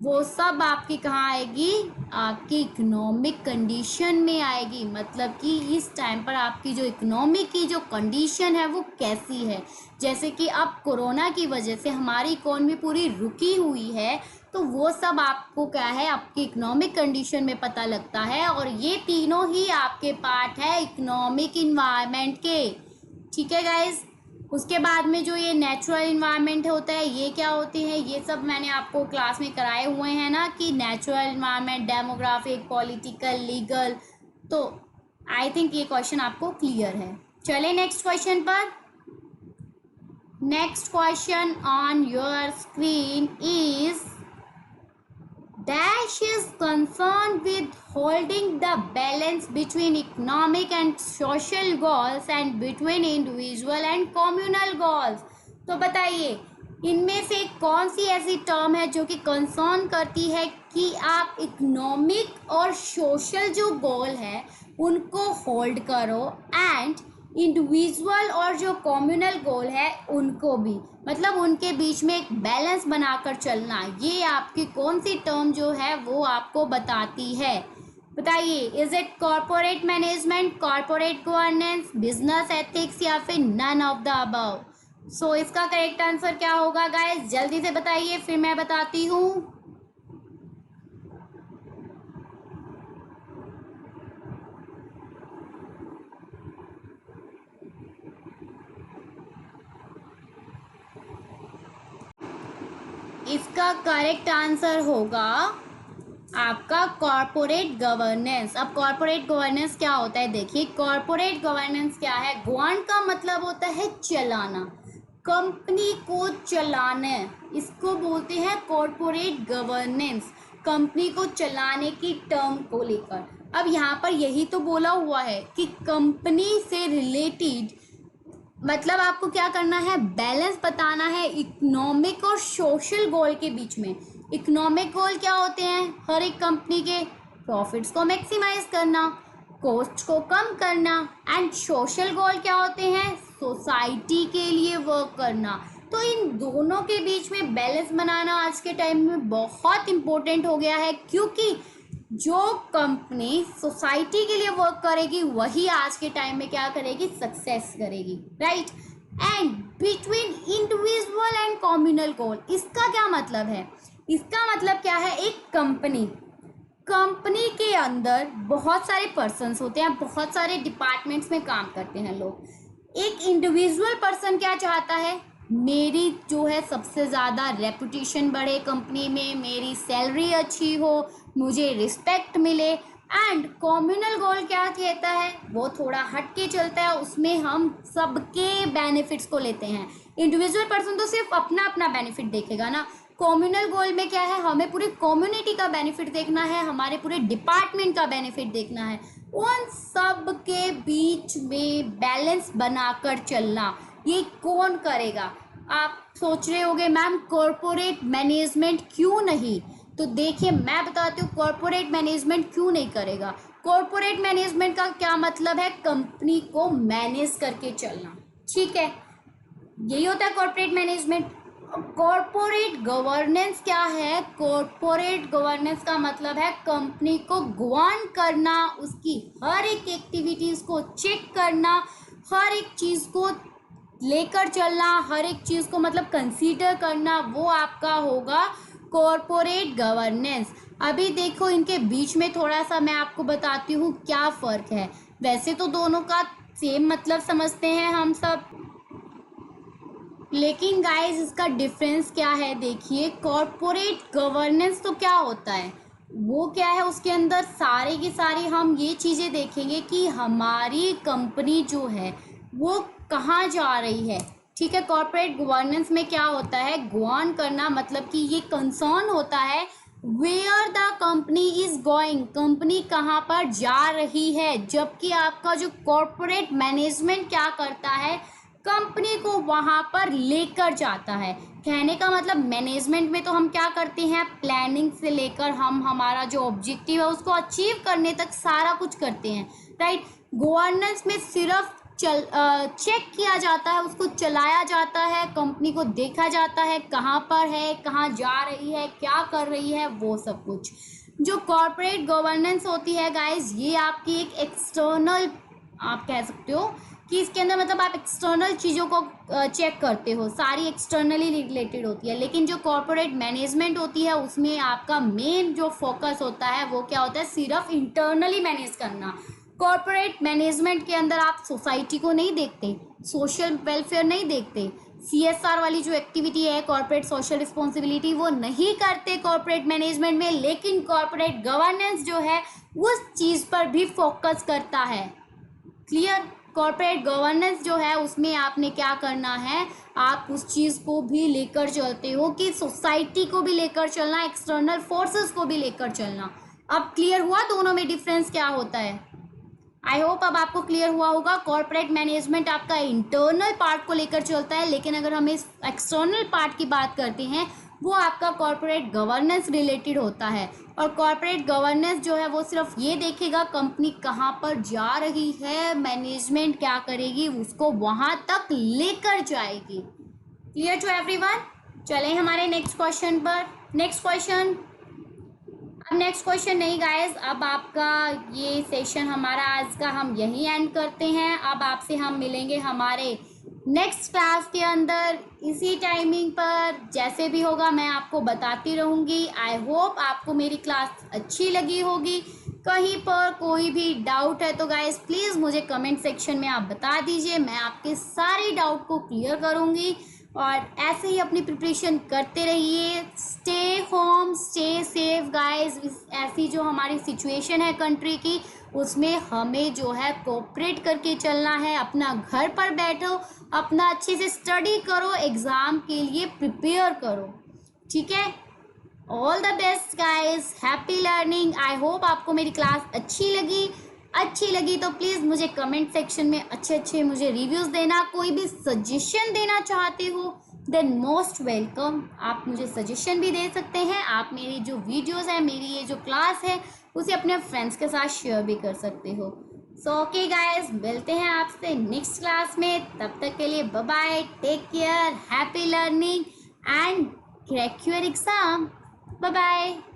वो सब आपकी कहाँ आएगी, आपकी इकोनॉमिक कंडीशन में आएगी। मतलब कि इस टाइम पर आपकी जो इकोनॉमी की जो कंडीशन है वो कैसी है। जैसे कि अब कोरोना की वजह से हमारी इकोनॉमी पूरी रुकी हुई है, तो वो सब आपको क्या है आपकी इकोनॉमिक कंडीशन में पता लगता है, और ये तीनों ही आपके पार्ट है इकोनॉमिक इन्वायरमेंट के। ठीक है गाइज, उसके बाद में जो ये नेचुरल इन्वायरमेंट होता है, ये क्या होती है, ये सब मैंने आपको क्लास में कराए हुए हैं ना, कि natural environment, demographic, political, legal. तो आई थिंक ये क्वेश्चन आपको क्लियर है। चले नेक्स्ट क्वेश्चन पर। Next question on your screen is Dash is concerned with holding the balance between economic and social goals and between individual and communal goals। तो बताइए इनमें से कौन सी ऐसी टर्म है जो कि कंसर्न करती है कि आप इकोनॉमिक और सोशल जो गोल है उनको होल्ड करो, एंड इंडिविजुअल और जो कम्युनल गोल है उनको भी, मतलब उनके बीच में एक बैलेंस बनाकर चलना। ये आपकी कौन सी टर्म जो है वो आपको बताती है, बताइए। Is it corporate management, corporate governance, business ethics, या फिर नन ऑफ द अबव? सो इसका करेक्ट आंसर क्या होगा गाइस, जल्दी से बताइए, फिर मैं बताती हूँ। इसका करेक्ट आंसर होगा आपका कॉर्पोरेट गवर्नेंस। अब कॉर्पोरेट गवर्नेंस क्या होता है, देखिए कॉर्पोरेट गवर्नेंस क्या है, गवर्न का मतलब होता है चलाना, कंपनी को चलाना, इसको बोलते हैं कॉर्पोरेट गवर्नेंस, कंपनी को चलाने की टर्म को लेकर। अब यहाँ पर यही तो बोला हुआ है कि कंपनी से रिलेटेड मतलब आपको क्या करना है, बैलेंस बताना है इकोनॉमिक और सोशल गोल के बीच में। इकोनॉमिक गोल क्या होते हैं हर एक कंपनी के, प्रॉफिट्स को मैक्सिमाइज करना, कॉस्ट को कम करना, एंड सोशल गोल क्या होते हैं, सोसाइटी के लिए वर्क करना। तो इन दोनों के बीच में बैलेंस बनाना आज के टाइम में बहुत इम्पोर्टेंट हो गया है, क्योंकि जो कंपनी सोसाइटी के लिए वर्क करेगी वही आज के टाइम में क्या करेगी, सक्सेस करेगी, right. And between individual and communal goal, इसका क्या मतलब है, इसका मतलब क्या है, एक कंपनी के अंदर बहुत सारे पर्सन्स होते हैं, बहुत सारे डिपार्टमेंट्स में काम करते हैं लोग। एक इंडिविजुअल पर्सन क्या चाहता है, मेरी जो है सबसे ज़्यादा रेपुटेशन बढ़े कंपनी में, मेरी सैलरी अच्छी हो, मुझे रिस्पेक्ट मिले। एंड कम्युनल गोल क्या कहता है, वो थोड़ा हट के चलता है, उसमें हम सबके बेनिफिट्स को लेते हैं। इंडिविजुअल पर्सन तो सिर्फ अपना अपना बेनिफिट देखेगा ना, कम्युनल गोल में क्या है, हमें पूरी कम्युनिटी का बेनिफिट देखना है, हमारे पूरे डिपार्टमेंट का बेनिफिट देखना है। उन सब के बीच में बैलेंस बनाकर चलना, ये कौन करेगा। आप सोच रहे होंगे मैम कॉरपोरेट मैनेजमेंट क्यों नहीं, तो देखिए मैं बताती हूँ कॉरपोरेट मैनेजमेंट क्यों नहीं करेगा। कॉरपोरेट मैनेजमेंट का क्या मतलब है, कंपनी को मैनेज करके चलना, ठीक है, यही होता है कॉरपोरेट मैनेजमेंट। कॉरपोरेट गवर्नेंस क्या है, कॉरपोरेट गवर्नेंस का मतलब है कंपनी को गवर्न करना, उसकी हर एक एक्टिविटीज को चेक करना, हर एक चीज को लेकर चलना, हर एक चीज को मतलब कंसीडर करना, वो आपका होगा कॉरपोरेट गवर्नेंस। अभी देखो इनके बीच में थोड़ा सा मैं आपको बताती हूँ क्या फ़र्क है। वैसे तो दोनों का सेम मतलब समझते हैं हम सब, लेकिन गाइस इसका डिफरेंस क्या है, देखिए कॉरपोरेट गवर्नेंस तो क्या होता है, वो क्या है, उसके अंदर सारे की सारी हम ये चीज़ें देखेंगे कि हमारी कंपनी जो है वो कहाँ जा रही है, ठीक है। कॉरपोरेट गवर्नेंस में क्या होता है, गवर्न करना मतलब कि ये कंसर्न होता है where the company is going, company कहाँ पर जा रही है। जबकि आपका जो कॉरपोरेट मैनेजमेंट क्या करता है, कंपनी को वहां पर लेकर जाता है। कहने का मतलब मैनेजमेंट में तो हम क्या करते हैं, प्लानिंग से लेकर हम हमारा जो ऑब्जेक्टिव है उसको अचीव करने तक सारा कुछ करते हैं, राइट। गवर्नेंस में सिर्फ चेक किया जाता है, उसको चलाया जाता है, कंपनी को देखा जाता है कहाँ पर है, कहाँ जा रही है, क्या कर रही है, वो सब कुछ। जो कॉरपोरेट गवर्नेंस होती है गाइस, ये आपकी एक एक्सटर्नल, आप कह सकते हो कि इसके अंदर मतलब आप एक्सटर्नल चीज़ों को चेक करते हो, सारी एक्सटर्नली रिलेटेड होती है। लेकिन जो कॉरपोरेट मैनेजमेंट होती है उसमें आपका मेन जो फोकस होता है वो क्या होता है, सिर्फ इंटरनली मैनेज करना। कॉरपोरेट मैनेजमेंट के अंदर आप सोसाइटी को नहीं देखते, सोशल वेलफेयर नहीं देखते, CSR वाली जो एक्टिविटी है कॉरपोरेट सोशल रिस्पॉन्सिबिलिटी, वो नहीं करते कॉरपोरेट मैनेजमेंट में। लेकिन कॉरपोरेट गवर्नेंस जो है उस चीज़ पर भी फोकस करता है, क्लियर। कॉरपोरेट गवर्नेंस जो है उसमें आपने क्या करना है, आप उस चीज़ को भी लेकर चलते हो कि सोसाइटी को भी लेकर चलना, एक्सटर्नल फोर्सेस को भी लेकर चलना। अब क्लियर हुआ दोनों में डिफरेंस क्या होता है। आई होप अब आपको क्लियर हुआ होगा। कॉरपोरेट मैनेजमेंट आपका इंटरनल पार्ट को लेकर चलता है, लेकिन अगर हम इस एक्सटर्नल पार्ट की बात करते हैं वो आपका कॉरपोरेट गवर्नेंस रिलेटेड होता है। और कॉरपोरेट गवर्नेंस जो है वो सिर्फ ये देखेगा कंपनी कहाँ पर जा रही है, मैनेजमेंट क्या करेगी, उसको वहाँ तक लेकर जाएगी। Clear to everyone. चलें हमारे नेक्स्ट क्वेश्चन पर। नेक्स्ट क्वेश्चन, अब नेक्स्ट क्वेश्चन नहीं गाइस, अब आपका ये सेशन हमारा आज का हम यहीं एंड करते हैं। अब आपसे हम मिलेंगे हमारे नेक्स्ट क्लास के अंदर इसी टाइमिंग पर, जैसे भी होगा मैं आपको बताती रहूँगी। आई होप आपको मेरी क्लास अच्छी लगी होगी। कहीं पर कोई भी डाउट है तो गाइस प्लीज़ मुझे कमेंट सेक्शन में आप बता दीजिए, मैं आपके सारे डाउट को क्लियर करूँगी। और ऐसे ही अपनी प्रिपरेशन करते रहिए। Stay home, stay safe guys. ऐसी जो हमारी सिचुएशन है कंट्री की, उसमें हमें जो है कोऑपरेट करके चलना है। अपना घर पर बैठो, अपना अच्छे से स्टडी करो, एग्ज़ाम के लिए प्रिपेयर करो, ठीक है। All the best guys, happy learning. I hope आपको मेरी क्लास अच्छी लगी। अच्छी लगी तो प्लीज़ मुझे कमेंट सेक्शन में अच्छे अच्छे मुझे रिव्यूज़ देना। कोई भी सजेशन देना चाहते हो देन मोस्ट वेलकम, आप मुझे सजेशन भी दे सकते हैं। आप मेरी जो वीडियोस है, मेरी ये जो क्लास है, उसे अपने फ्रेंड्स के साथ शेयर भी कर सकते हो। सो ओके गाइस, मिलते हैं आपसे नेक्स्ट क्लास में। तब तक के लिए bye bye, take care, happy learning and crack your exam. Bye bye.